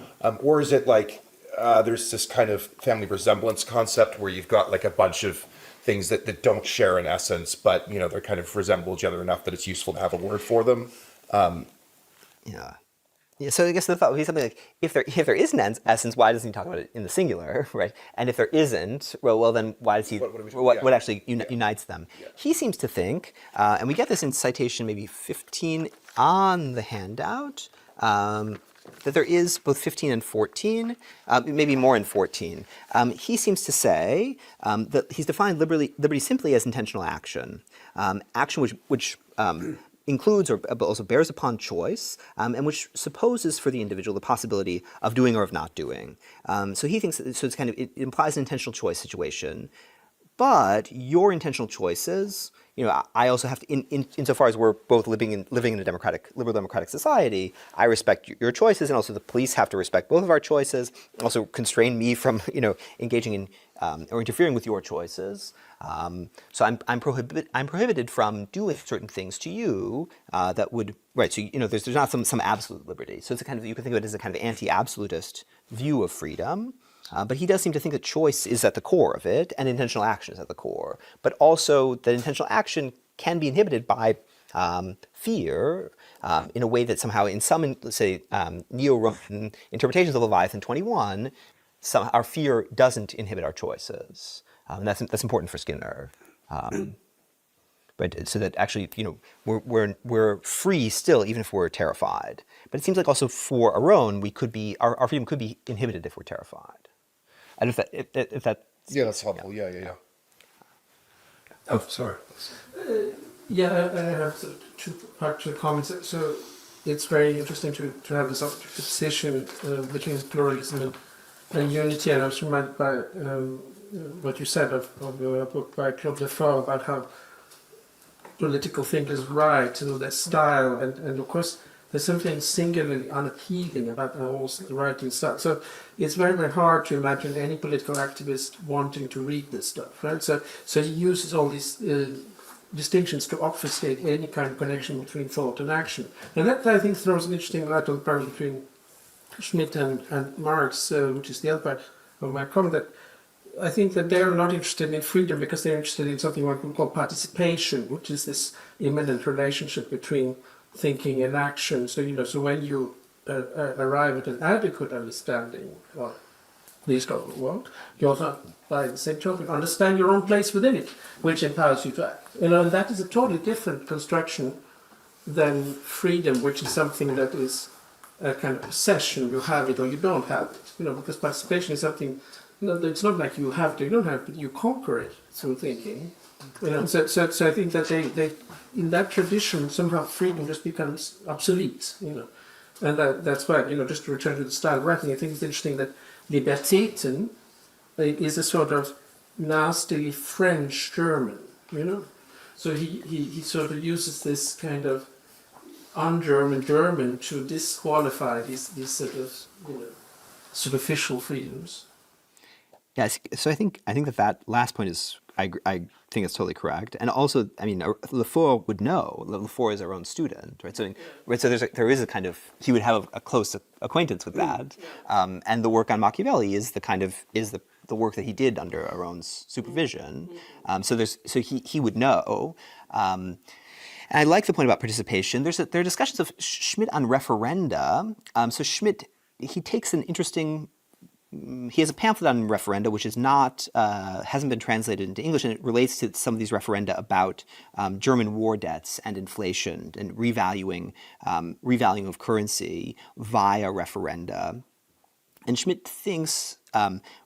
Or is it like there's this kind of family resemblance concept where you've got like a bunch of things that don't share an essence, but you know they're kind of resemble each other enough that it's useful to have a word for them. Yeah. Yeah, so I guess the thought would be something like, if there is an essence, why doesn't he talk about it in the singular, right? And if there isn't, well then why does he? What actually unites them? Yeah. He seems to think, and we get this in citation maybe 15 on the handout, that there is both 15 and 14, maybe more in 14. He seems to say that he's defined liberty simply as intentional action, action which includes or also bears upon choice, and which supposes for the individual the possibility of doing or of not doing. So he thinks so. It's kind of it implies an intentional choice situation, but your intentional choices. You know, I also have to, insofar as we're both living in a liberal democratic society, I respect your choices, and also the police have to respect both of our choices, and also constrain me from, engaging in or interfering with your choices. So I'm prohibited from doing certain things to you that would, right? So there's not some absolute liberty. So it's a kind of, you can think of it as a kind of anti-absolutist view of freedom. But he does seem to think that choice is at the core of it, and intentional action is at the core. But also that intentional action can be inhibited by fear in a way that somehow, in some, let's say, neo-Roman interpretations of Leviathan 21, our fear doesn't inhibit our choices. And that's important for Skinner. But so that actually, we're free still, even if we're terrified. But it seems like also for Aron, our freedom could be inhibited if we're terrified. I don't know if that. Yeah, that's helpful. Yeah. Oh, sorry. I have two parts of the comments. So it's very interesting to have this opposition between pluralism and unity. And I was reminded by what you said of a book by Claude Lefort about how political thinkers write, their style, and of course there's something singularly unappealing about the writing style. So it's very, very hard to imagine any political activist wanting to read this stuff, right? So he uses all these distinctions to obfuscate any kind of connection between thought and action. And that, I think, throws an interesting light on the parallel between Schmitt and Marx, which is the other part of my comment, that I think that they're not interested in freedom because they're interested in something what we call participation, which is this immanent relationship between thinking and action. So, so when you arrive at an adequate understanding of the scope of the world, you also, by the same token, understand your own place within it, which empowers you to act. And that is a totally different construction than freedom, which is something that is a kind of possession. You have it or you don't have it. Because participation is something. It's not like you have to, you don't have to, you conquer it through thinking. So I think that they in that tradition, somehow freedom just becomes obsolete, And that's why, just to return to the style of writing, I think it's interesting that libertäten is a sort of nastily French German, So he sort of uses this kind of un-German German to disqualify these sort of, superficial freedoms. Yes, so I think that last point is, I think it's totally correct, and also, Lefort would know. Lefort is our own student, right? So there is a kind of, he would have a close acquaintance with that, and the work on Machiavelli is the work that he did under Aron's supervision. So he would know. And I like the point about participation. There are discussions of Schmitt on referenda. So Schmitt, he takes an interesting. He has a pamphlet on referenda, which is not hasn't been translated into English, and it relates to some of these referenda about German war debts and inflation and revaluing of currency via referenda. And Schmitt thinks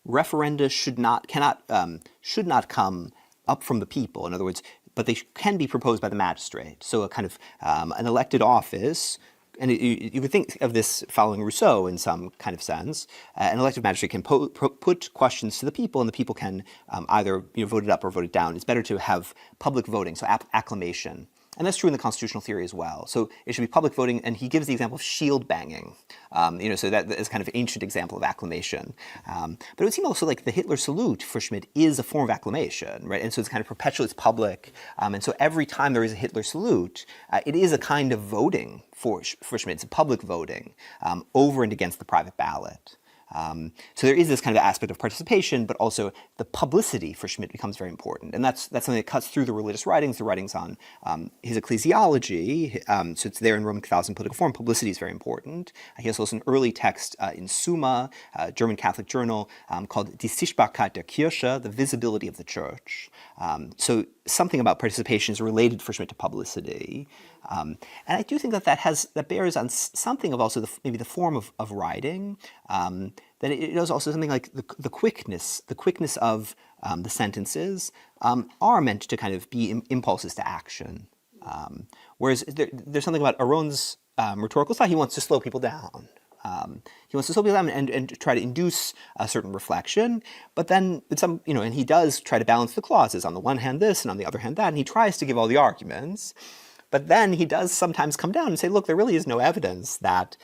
referenda should not come up from the people. In other words, but they can be proposed by the magistrate. So a kind of an elected office you could think of this following Rousseau in some kind of sense. An elective magistrate can put questions to the people, and the people can either vote it up or vote it down. It's better to have public voting, so acclamation. And that's true in the constitutional theory as well. So it should be public voting, and he gives the example of shield banging. So that is kind of ancient example of acclamation. But it would seem also like the Hitler salute for Schmitt is a form of acclamation, right? And so it's kind of perpetual, it's public. And so every time there is a Hitler salute, it is a kind of voting for Schmitt. It's a public voting over and against the private ballot. So there is this kind of aspect of participation, but also the publicity for Schmitt becomes very important. And that's something that cuts through the religious writings, the writings on his ecclesiology. So it's there in Roman Catholicism Political Form. Publicity is very important. He has also an early text in Summa, a German Catholic journal, called Die Sichtbarkeit der Kirche, the visibility of the church. So something about participation is related for Schmitt to publicity. And I do think that bears on something of also maybe the form of writing. That it is also something like the quickness of the sentences are meant to kind of be impulses to action. Whereas there's something about Aron's rhetorical style. He wants to slow people down. He wants to slow people down and try to induce a certain reflection, but then and he does try to balance the clauses. On the one hand this, and on the other hand that, and he tries to give all the arguments. But then he does sometimes come down and say, look, there really is no evidence that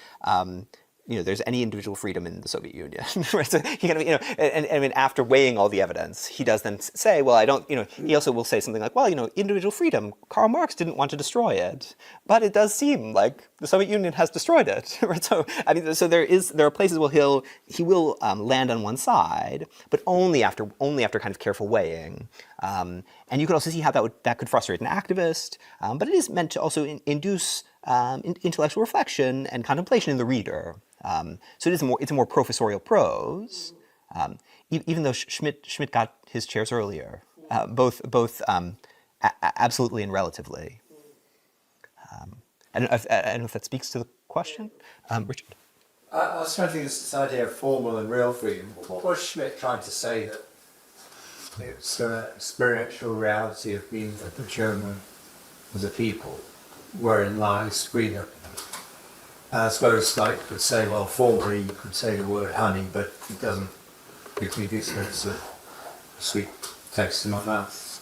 there's any individual freedom in the Soviet Union. Right? So he kind of, and I mean, after weighing all the evidence, he does then say, well, I don't, he also will say something like, well, individual freedom, Karl Marx didn't want to destroy it, but it does seem like the Soviet Union has destroyed it. Right? So, I mean, so there are places where he will land on one side, but only after kind of careful weighing. And you can also see how that could frustrate an activist, but it is meant to also induce intellectual reflection and contemplation in the reader. So it's a more professorial prose, even though Schmitt got his chairs earlier, both absolutely and relatively. I don't know if that speaks to the question, Richard. I was trying to think of this idea of formal and real freedom. What was Schmitt trying to say? That it's the spiritual reality of being the German as a people, wherein lies freedom. I suppose, you could say, well, formally you could say the word honey, but it doesn't particularly do so. It's a sweet taste in my mouth.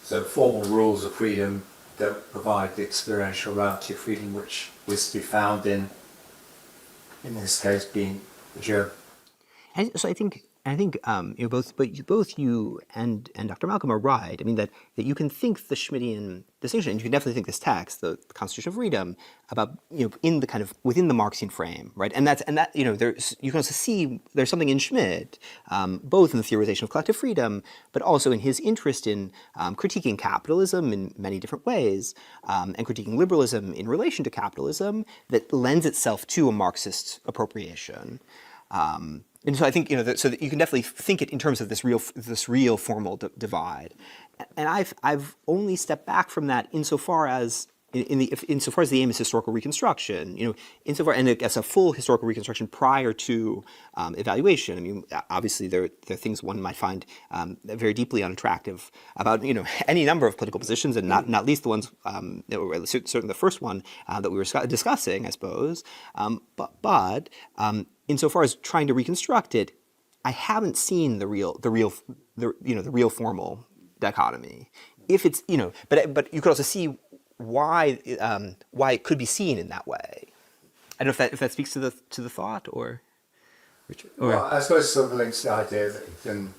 So formal rules of freedom don't provide the experiential reality of freedom which is to be found in this case, being the German. And so I think both you and Dr. Malcolm are right. I mean that you can think the Schmittian distinction, and you can definitely think this text, the Constitution of Freedom, about in the kind of within the Marxian frame, right? And that there's you can also see there's something in Schmitt, both in the theorization of collective freedom, but also in his interest in critiquing capitalism in many different ways, and critiquing liberalism in relation to capitalism that lends itself to a Marxist appropriation. And so I think so that you can definitely think it in terms of this real formal divide, and I've only stepped back from that insofar as insofar as the aim is historical reconstruction. Insofar and as a full historical reconstruction prior to evaluation. I mean, obviously there are things one might find very deeply unattractive about any number of political positions, and not least the ones certainly the first one that we were discussing, I suppose, but insofar as trying to reconstruct it, I haven't seen the real formal dichotomy. If it's but you could also see why it could be seen in that way. I don't know if that speaks to the thought, or Richard. Well, I suppose it sort of links the idea that you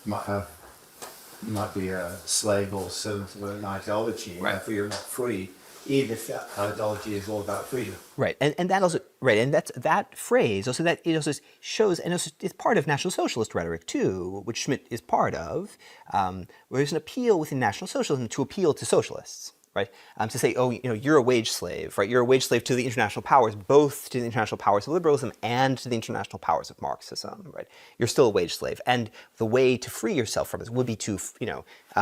might be a slave or servant of an ideology, and therefore you're not free, even if that ideology is all about freedom. Right, and that also and that phrase also that it also shows, and it's part of National Socialist rhetoric too, which Schmitt is part of, where there's an appeal within National Socialism to appeal to socialists. Right, to say, you're a wage slave, right? You're a wage slave to the international powers, both to the international powers of liberalism and to the international powers of Marxism, right? You're still a wage slave, and the way to free yourself from this would be to,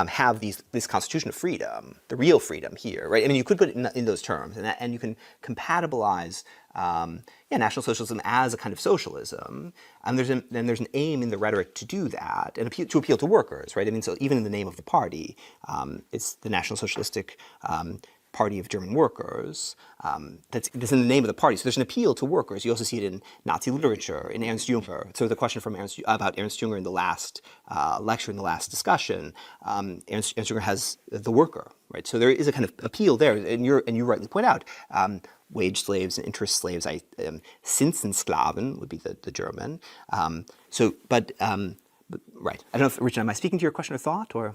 have this constitution of freedom, the real freedom here, right? I mean, you could put it in those terms, and you can compatibilize National Socialism as a kind of socialism, and there's an aim in the rhetoric to do that and to appeal to workers, right? I mean, so even in the name of the party, it's the National Socialistic Party of German Workers. That's in the name of the party. So there's an appeal to workers. You also see it in Nazi literature, in Ernst Jünger. So the question from about Ernst Jünger in the last lecture, in the last discussion, Ernst Jünger has the worker, right? So there is a kind of appeal there, and you rightly point out, wage slaves and interest slaves, Zinssklaven would be the German. But right. I don't know if, Richard, am I speaking to your question or thought, or?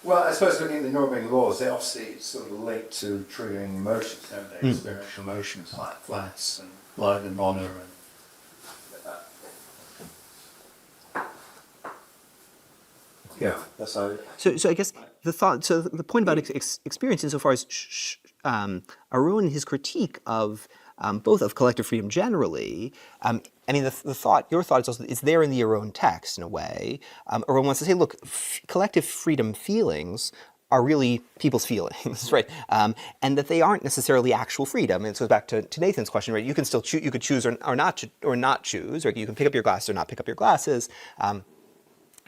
Well, I suppose looking at the norming laws, they obviously sort of relate to triggering emotions, don't they? Experiential emotions like flats and blood and honour and yeah, that's how. So I guess the thought. So the point about experience, insofar as Aron, his critique of both of collective freedom generally. I mean, your thought is also it's there in the Aron text in a way. Aron wants to say, look, collective freedom feelings are really people's feelings, right? And that they aren't necessarily actual freedom. And it goes back to Nathan's question, right? You can still choose. You could choose or not choose, right? You can pick up your glasses or not pick up your glasses,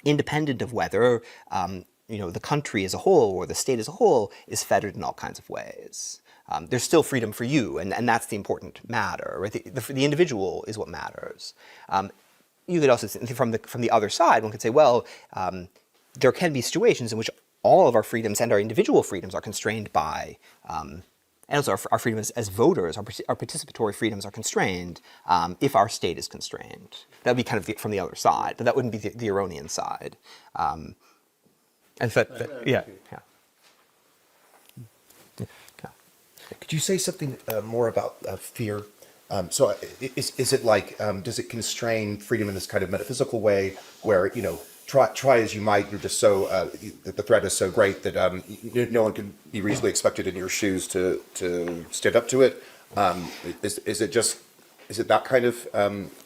independent of whether the country as a whole or the state as a whole is fettered in all kinds of ways. There's still freedom for you, and that's the important matter, right? The individual is what matters. You could also, from the other side, one could say, well, there can be situations in which all of our freedoms and our individual freedoms are constrained by, and also our freedom as voters, our participatory freedoms are constrained if our state is constrained. That would be kind of from the other side, but that wouldn't be the Aronian side. Yeah. Could you say something more about fear? So is it like, does it constrain freedom in this kind of metaphysical way where, try as you might, you're just so, the threat is so great that no one can be reasonably expected in your shoes to stand up to it? Is it that kind of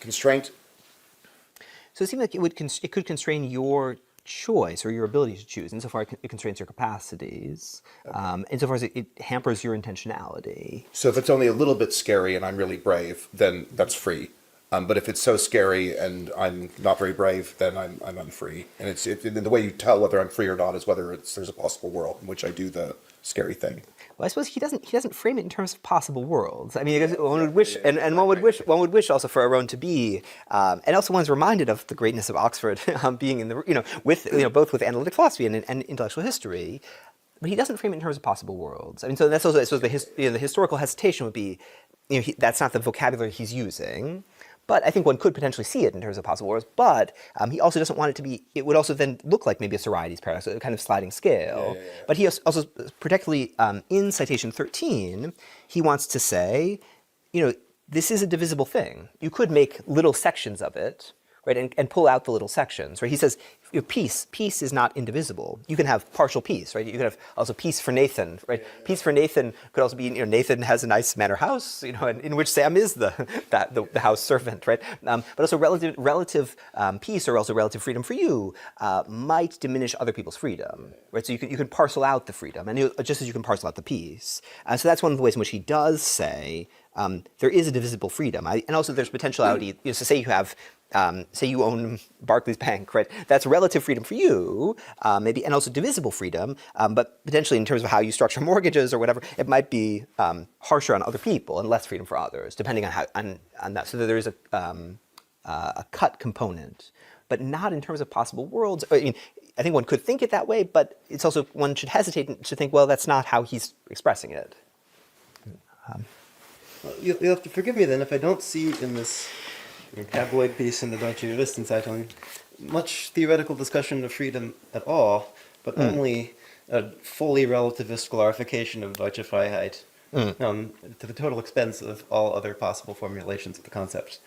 constraint? So it seems like it could constrain your choice or your ability to choose, insofar as it constrains your capacities, insofar as it hampers your intentionality. So if it's only a little bit scary and I'm really brave, then that's free. But if it's so scary and I'm not very brave, then I'm unfree. And it's the way you tell whether I'm free or not is whether there's a possible world in which I do the scary thing. Well, I suppose he doesn't frame it in terms of possible worlds. I mean, one would wish, and one would wish also for Aron to be, and also one's reminded of the greatness of Oxford being in the both with analytic philosophy and intellectual history, but he doesn't frame it in terms of possible worlds. I mean, so that's also I suppose the historical hesitation would be, that's not the vocabulary he's using. But I think one could potentially see it in terms of possible worlds. But he also doesn't want it to be. It would also then look like maybe a Sorites paradox, a kind of sliding scale. Yeah. But he also, particularly in citation 13, he wants to say, this is a divisible thing. You could make little sections of it, right, and pull out the little sections, right? He says, peace is not indivisible. You can have partial peace, right? You can have also peace for Nathan, right? Peace for Nathan could also be, Nathan has a nice manor house, in which Sam is the house servant, right? But also relative peace or also relative freedom for you might diminish other people's freedom, right? So you can parcel out the freedom, and just as you can parcel out the peace. So that's one of the ways in which he does say there is a divisible freedom, and also there's potentiality. So say you have. Say you own Barclays Bank, right? That's relative freedom for you, maybe, and also divisible freedom, but potentially in terms of how you structure mortgages or whatever, it might be harsher on other people and less freedom for others, depending on how on that. So that there is a cut component, but not in terms of possible worlds. I mean, I think one could think it that way, but it's also one should hesitate to think, well, that's not how he's expressing it. Well, you'll have to forgive me then if I don't see in this tabloid piece in the Deutsche Jurist in Zeitlin much theoretical discussion of freedom at all, but only a fully relativist glorification of Deutsche Freiheit to the total expense of all other possible formulations of the concept.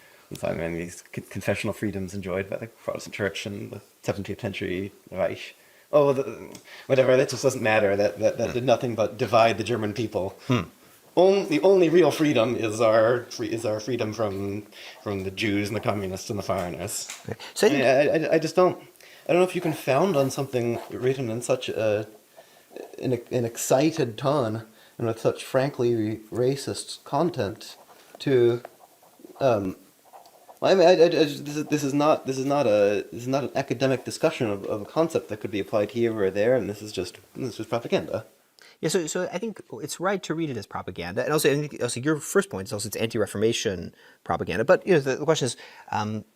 I mean, these confessional freedoms enjoyed by the Protestant Church and the 17th century Reich. Whatever, that just doesn't matter. That did nothing but divide the German people. The only real freedom is our freedom from the Jews and the communists and the foreigners. So I just don't. I don't know if you can found on something written in such an excited tone and with such frankly racist content to. I mean, this is not an academic discussion of a concept that could be applied here or there, and this is just propaganda. Yeah, so I think it's right to read it as propaganda, and also, I think also your first point is also it's anti-Reformation propaganda. But the question is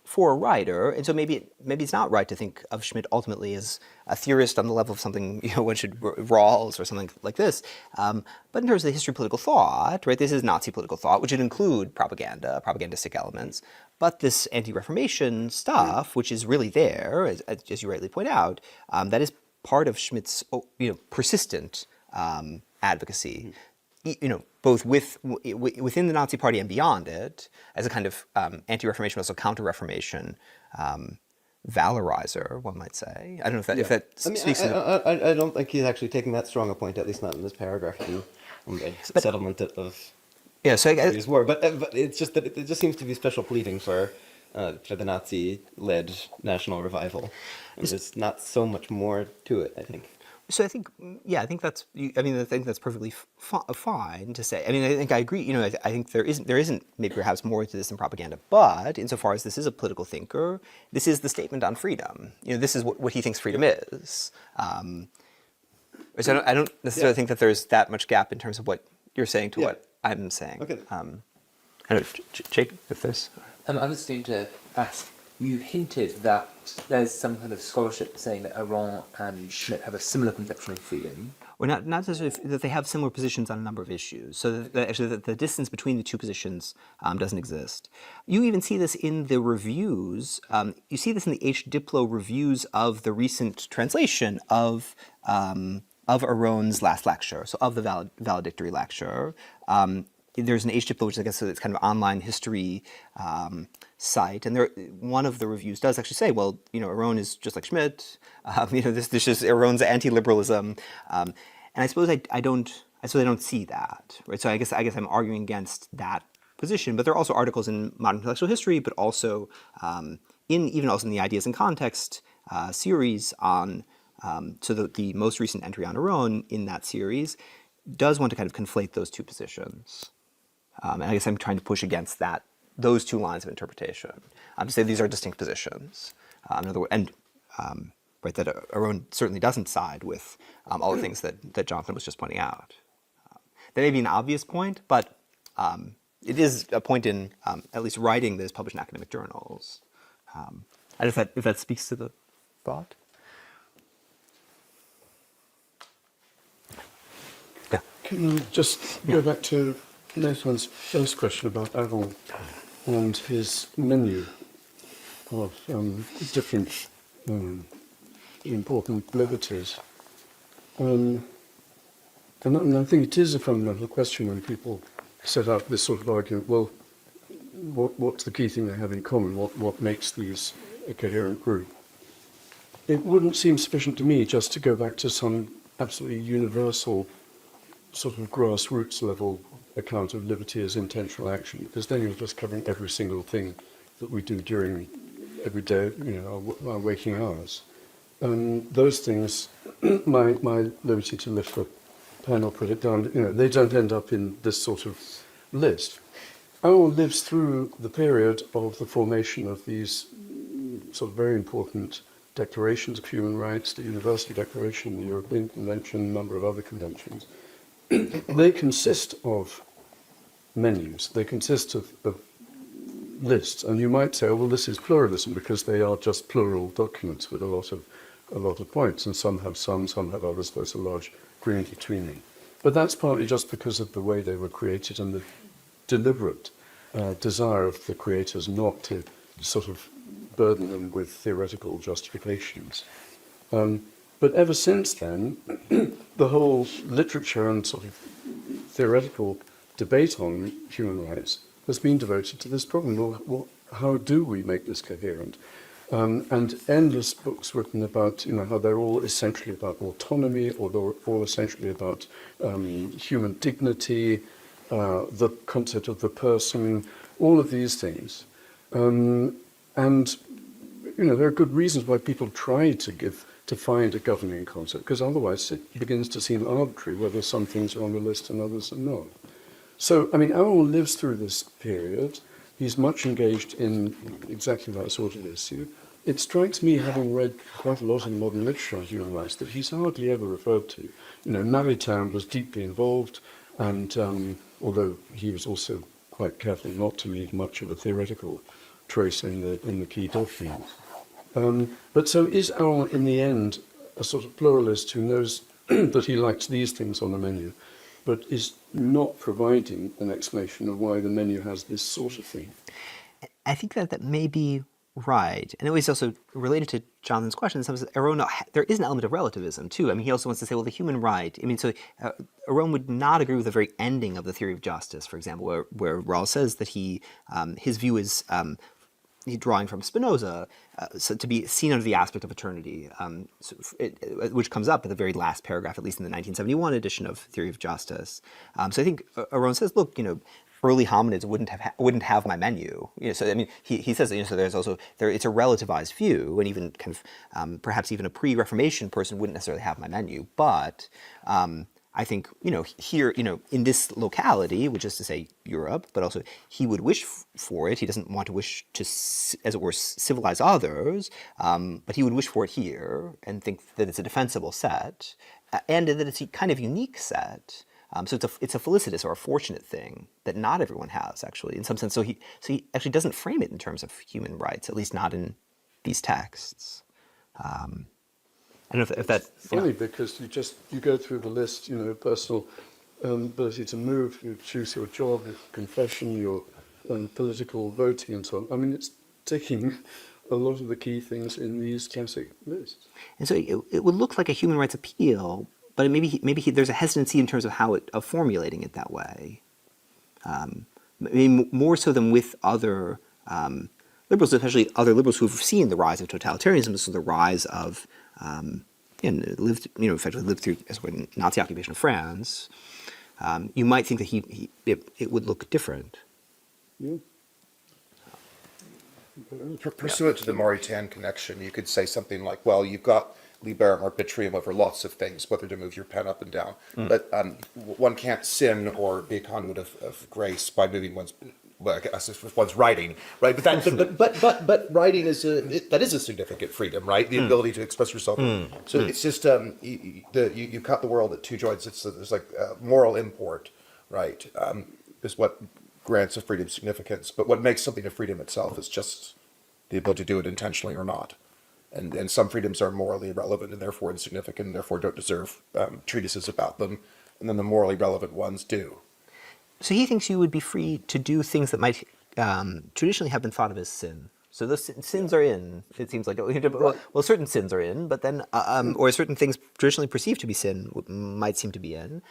for a writer, and so maybe it's not right to think of Schmitt ultimately as a theorist on the level of something one should Rawls or something like this. But in terms of the history of political thought, right, this is Nazi political thought, which would include propaganda, propagandistic elements. But this anti-Reformation stuff, which is really there, as you rightly point out, that is part of Schmitt's persistent advocacy, both within the Nazi Party and beyond it, as a kind of anti-Reformation, also counter-Reformation valorizer, one might say. I don't know if that speaks to the... I don't think he's actually taking that strong a point, at least not in this paragraph, in the settlement of Yeah, so his war. But it's just that it just seems to be special pleading for the Nazi-led national revival. And there's not so much more to it, I think. So I think that's. I think that's perfectly fine to say. I mean, I think I agree. I think there isn't maybe perhaps more to this than propaganda. But insofar as this is a political thinker, this is the statement on freedom. This is what he thinks freedom is. So I don't necessarily think that there's that much gap in terms of what you're saying to what I'm saying. Okay. I don't know, Jake, if there's. I was going to ask, you hinted that there's some kind of scholarship saying that Aron and Schmitt have a similar conception of freedom. Or not necessarily that they have similar positions on a number of issues. So actually the distance between the two positions doesn't exist. You even see this in the reviews. You see this in the H. Diplo reviews of the recent translation of Aron's last lecture, so of the valedictory lecture. There's an H. Diplo, which I guess it's kind of online history site, and one of the reviews does actually say, well, Aron is just like Schmitt. This is Aron's anti-liberalism, and I suppose I don't see that, right? So I guess I'm arguing against that position. But there are also articles in Modern Intellectual History, but also even in the Ideas in Context series on. So the most recent entry on Aron in that series does want to kind of conflate those two positions. And I guess I'm trying to push against those two lines of interpretation. To say these are distinct positions. In other words, right, that Aron certainly doesn't side with all the things that Jonathan was just pointing out. That may be an obvious point, but it is a point in at least writing that is published in academic journals. I don't know if that speaks to the thought. Yeah. Can I just go back to Nathan's first question about Aron and his menu of different important liberties? And I think it is a fundamental question when people set up this sort of argument, well, what's the key thing they have in common? What makes these a coherent group? It wouldn't seem sufficient to me just to go back to some absolutely universal sort of grassroots level account of liberty as intentional action, because then you're just covering every single thing that we do during every day, our waking hours. And those things, my liberty to lift the pen or put it down, they don't end up in this sort of list. Aron lives through the period of the formation of these sort of very important declarations of human rights, the University Declaration, the European Convention, a number of other conventions. They consist of menus, they consist of lists, and you might say, well, this is pluralism because they are just plural documents with a lot of points, and some have others, there's a large green between them. But that's partly just because of the way they were created and the deliberate desire of the creators not to sort of burden them with theoretical justifications. But ever since then, the whole literature and sort of theoretical debate on human rights has been devoted to this problem. Well, how do we make this coherent? And endless books written about, how they're all essentially about autonomy, or they're all essentially about human dignity, the concept of the person, all of these things. And there are good reasons why people try to find a governing concept, because otherwise it begins to seem arbitrary whether some things are on the list and others are not. So, Aron lives through this period. He's much engaged in exactly that sort of issue. it strikes me, having read quite a lot in modern literature on human rights, that he's hardly ever referred to. You know, Maritain was deeply involved, and although he was also quite careful not to leave much of a theoretical trace in the key documents. But so is Aron, in the end, a sort of pluralist who knows that he likes these things on the menu, but is not providing an explanation of why the menu has this sort of thing? I think that may be right. And it was also related to Jonathan's question. In some sense, Aron, there is an element of relativism, too. I mean, he also wants to say, well, the human right. I mean, so Aron would not agree with the very ending of the theory of justice, for example, where Rawls says that his view is drawing from Spinoza, so to be seen under the aspect of eternity, which comes up at the very last paragraph, at least in the 1971 edition of Theory of Justice. So I think Aron says, look, early hominids wouldn't have my menu. So I mean, he says, so there's also it's a relativized view, and even kind of perhaps even a pre-Reformation person wouldn't necessarily have my menu, but. I think, here, in this locality, which is to say Europe, but also he would wish for it. He doesn't want to wish to, as it were, civilize others, but he would wish for it here and think that it's a defensible set and that it's a kind of unique set. So it's a felicitous or a fortunate thing that not everyone has, actually, in some sense. So he actually doesn't frame it in terms of human rights, at least not in these texts. I don't know if that... Funny, because you go through the list, personal ability to move, you choose your job, your confession, your political voting and so on. I mean, it's taking a lot of the key things in these classic lists. And so it would look like a human rights appeal, but maybe there's a hesitancy in terms of of formulating it that way. Maybe more so than with other liberals, especially other liberals who've seen the rise of totalitarianism, so the rise of and effectively lived through as well, Nazi occupation of France. You might think that it would look different. Yeah. Pursuant to the Maritain connection, you could say something like, well, you've got liberum arbitrium over lots of things, whether to move your pen up and down. But one can't sin or be a conduit of grace by moving one's writing, right? But writing is that is a significant freedom, right? The ability to express yourself. So it's just you cut the world at two joints. There's like moral import, right? Is what grants a freedom significance. But what makes something a freedom itself is just the ability to do it intentionally or not. And some freedoms are morally irrelevant and therefore insignificant, and therefore don't deserve treatises about them. And then the morally relevant ones do. So he thinks you would be free to do things that might traditionally have been thought of as sin. So those sins are in. It seems like well, certain sins are in, but then or certain things traditionally perceived to be sin might seem to be in,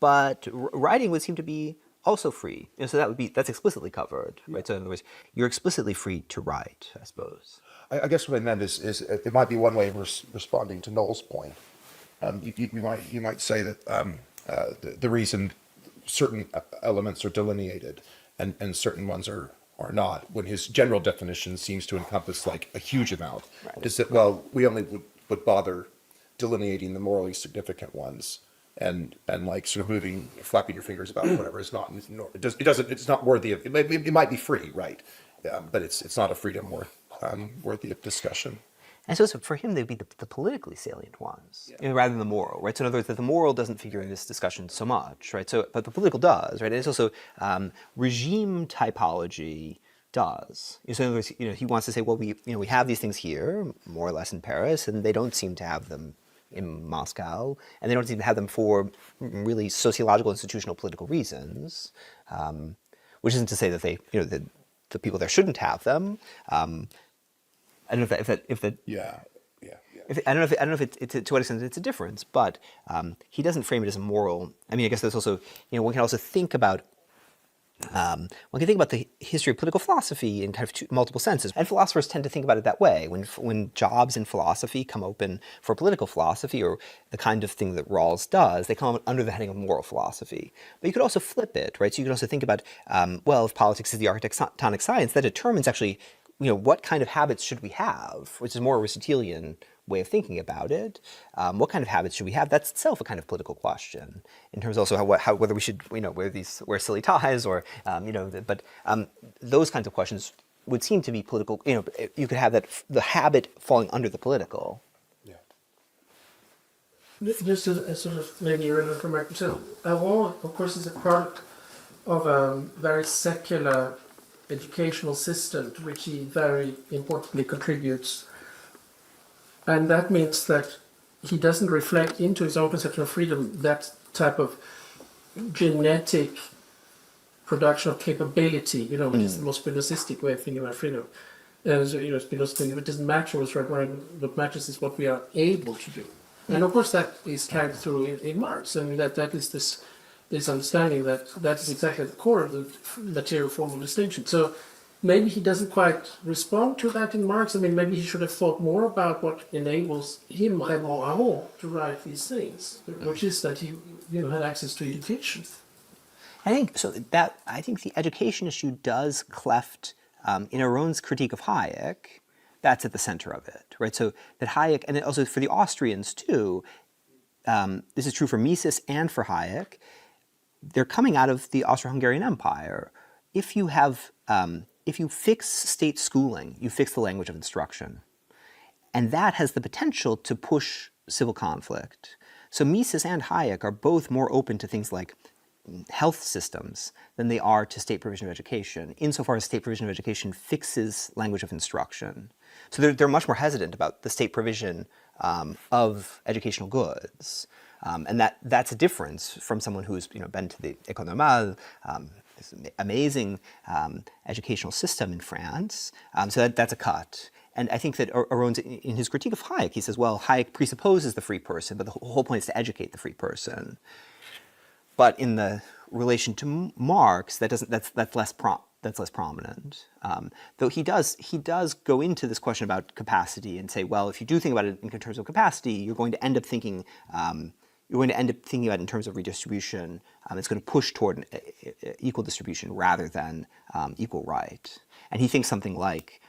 but writing would seem to be also free. So that's explicitly covered, right? So in other words, you're explicitly free to write, I suppose. I guess what I meant is it might be one way of responding to Noel's point. You might say that the reason certain elements are delineated and certain ones are not, when his general definition seems to encompass like a huge amount, is that, well, we only would bother delineating the morally significant ones and like sort of flapping your fingers about whatever is not, it's not worthy of, it might be free, right? But it's not a freedom worthy of discussion. And so for him, they'd be the politically salient ones, rather than the moral, right? So in other words, that the moral doesn't figure in this discussion so much, right? So, but the political does, right? And it's also regime typology does. So in other words, he wants to say, well, we have these things here, more or less in Paris, and they don't seem to have them in Moscow, and they don't seem to have them for really sociological, institutional, political reasons, which isn't to say that they, that the people there shouldn't have them. I don't know if that I don't know if it's to what extent it's a difference, but he doesn't frame it as a moral. I mean, I guess there's also one can also think about the history of political philosophy in kind of multiple senses, and philosophers tend to think about it that way. When jobs in philosophy come open for political philosophy, or the kind of thing that Rawls does, they come under the heading of moral philosophy. But you could also flip it, right? So you could also think about, if politics is the architectonic science, that determines actually, what kind of habits should we have, which is more Aristotelian way of thinking about it. What kind of habits should we have? That's itself a kind of political question in terms also how whether we should wear silly ties or but those kinds of questions would seem to be political. You could have that the habit falling under the political. Just a sort of maybe relevant remark. So, Aron, of course, is a product of a very secular educational system to which he very importantly contributes. And that means that he doesn't reflect into his own conception of freedom that type of genetic production of capability, which is the most Spinozistic way of thinking about freedom. Spinoza thinks it doesn't matter what's right, what matters is what we are able to do. And of course that is carried through in Marx. I mean, that is this understanding that is exactly at the core of the material formal distinction. So maybe he doesn't quite respond to that in Marx. I mean, maybe he should have thought more about what enables him, Raymond Aron, to write these things, which is that he had access to education. I think so. I think the education issue does cleft in Aron's critique of Hayek. That's at the center of it, right? So that Hayek, and also for the Austrians too, this is true for Mises and for Hayek. They're coming out of the Austro-Hungarian Empire. If you fix state schooling, you fix the language of instruction, and that has the potential to push civil conflict. So Mises and Hayek are both more open to things like health systems than they are to state provision of education, insofar as state provision of education fixes language of instruction. So they're much more hesitant about the state provision of educational goods. And that's a difference from someone who's been to the École Normale, this amazing educational system in France. So that's a cut. And I think that Aron's, in his critique of Hayek, he says, well, Hayek presupposes the free person, but the whole point is to educate the free person. But in the relation to Marx, that's less prominent. Though he does go into this question about capacity and say, well, if you do think about it in terms of capacity, you're going to end up thinking about it in terms of redistribution. It's going to push toward equal distribution rather than equal right. And he thinks something like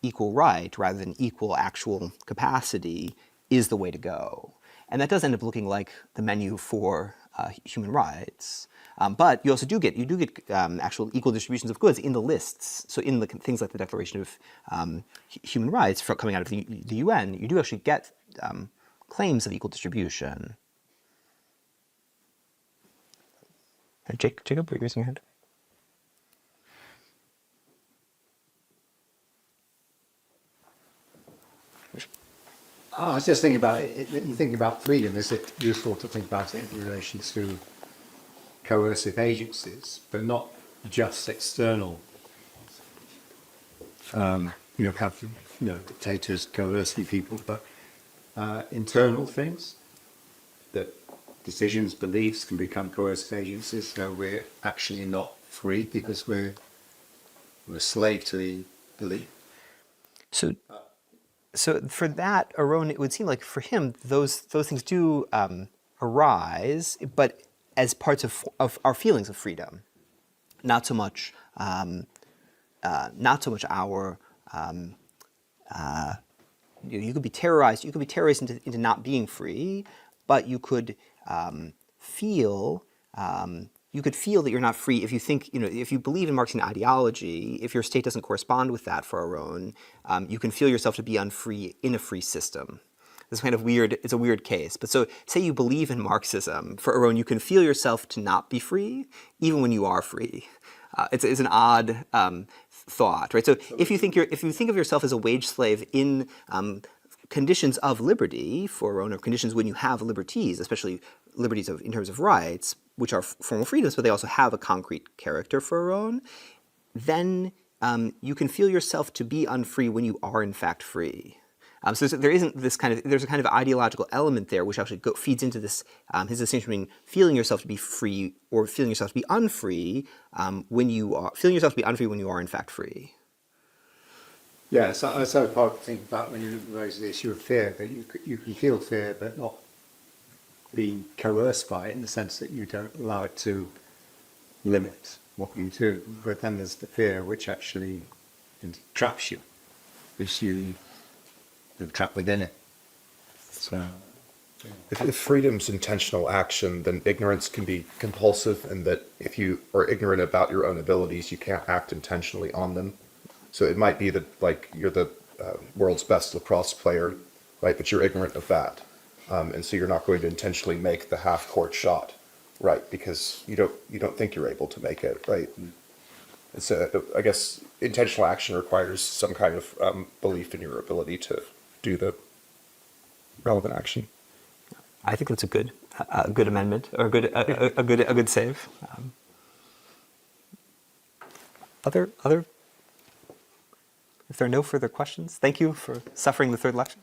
equal right rather than equal actual capacity is the way to go. And that does end up looking like the menu for human rights. But you also do get actual equal distributions of goods in the lists. So in the things like the Declaration of Human Rights coming out of the UN, you do actually get claims of equal distribution. Jacob, were you raising your hand? I was just thinking about it. You think about freedom. Is it useful to think about it in relation to coercive agencies, but not just external? Dictators coercing people, but internal things that decisions, beliefs can become coercive agencies. So we're actually not free because we're a slave to the belief. So for that, Aron, it would seem like for him, those things do arise, but as parts of our feelings of freedom, not so much our. You could be terrorized. You could be terrorized into not being free, but you could feel. You could feel that you're not free if you think, if you believe in Marxian ideology, if your state doesn't correspond with that for Aron, you can feel yourself to be unfree in a free system. It's kind of weird, it's a weird case. But so say you believe in Marxism, for Aron, you can feel yourself to not be free, even when you are free. It's an odd thought, right? So if you think of yourself as a wage slave in conditions of liberty for Aron, or conditions when you have liberties, especially liberties in terms of rights, which are formal freedoms, but they also have a concrete character for Aron, then you can feel yourself to be unfree when you are in fact free. So there's a kind of ideological element there which actually feeds into this, his distinction between feeling yourself to be free or feeling yourself to be unfree when you are in fact free. Yeah, so I think about when you raise the issue of fear, that you can feel fear but not being coerced by it in the sense that you don't allow it to limit what you do. But then there's the fear which actually traps you, because you're trapped within it. So, If freedom's intentional action, then ignorance can be compulsive, and that if you are ignorant about your own abilities, you can't act intentionally on them. So it might be that like you're the world's best lacrosse player, right? But you're ignorant of that, and so you're not going to intentionally make the half-court shot, right? Because you don't think you're able to make it, right? It's I guess intentional action requires some kind of belief in your ability to do the relevant action. I think that's a good amendment, or a good save. Other. If there are no further questions, thank you for suffering the third lecture.